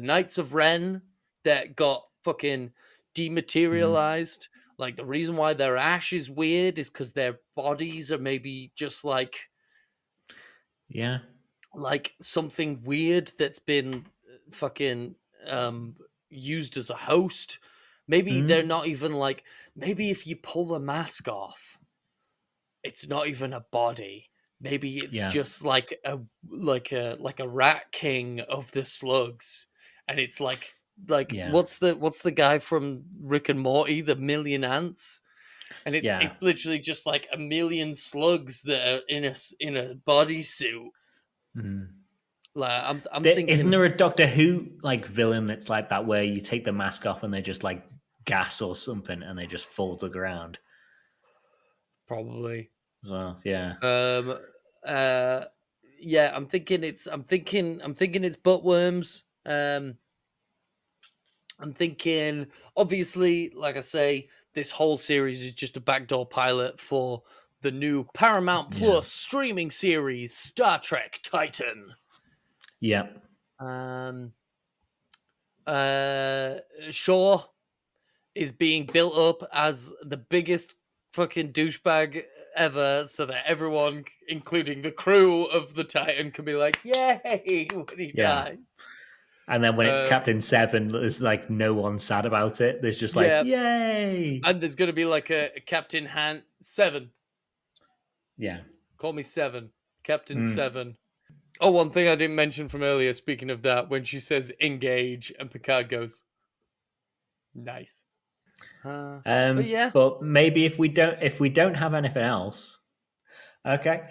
Knights of Ren that got fucking mm, dematerialized. Like the reason why their ash is weird is because their bodies are maybe just yeah. like something weird that's been fucking um used as a host. Maybe they're Mm, not even like, maybe if you pull the mask off, it's not even a body. Maybe it's yeah. just like a rat king of the slugs. And it's like Yeah. what's the guy from Rick and Morty, the million ants? And it's Yeah. it's literally just like a million slugs that are in a bodysuit. Mm. Like I'm Isn't thinking there a Doctor Who like villain that's like that, where you take the mask off and they just like gas or something and they just fall to the ground? probably. So yeah, Um uh yeah, I'm thinking it's buttworms. I'm thinking, obviously, like I say, this whole series is just a backdoor pilot for the new Paramount yeah, Plus streaming series, Star Trek Titan. yeah, Um, uh, Shaw is being built up as the biggest fucking douchebag ever, so that everyone, including the crew of the Titan, can be like, "Yay!" when he yeah. dies. And then when it's Um, Captain Seven, there's like no one sad about it. There's just like, yeah, yay! and there's going to be like a Captain Han 7. Yeah. Call me Seven. Captain Mm. Seven. Oh, one thing I didn't mention from earlier, speaking of that, when she says engage and Picard goes, nice. But yeah, But maybe if we don't have anything else, okay,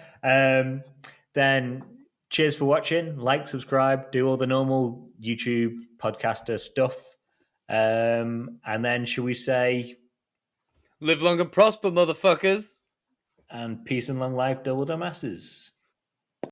then cheers for watching. Like, subscribe, do all the normal YouTube podcaster stuff. And then should we say, live long and prosper, motherfuckers. and peace and long life, double the masses.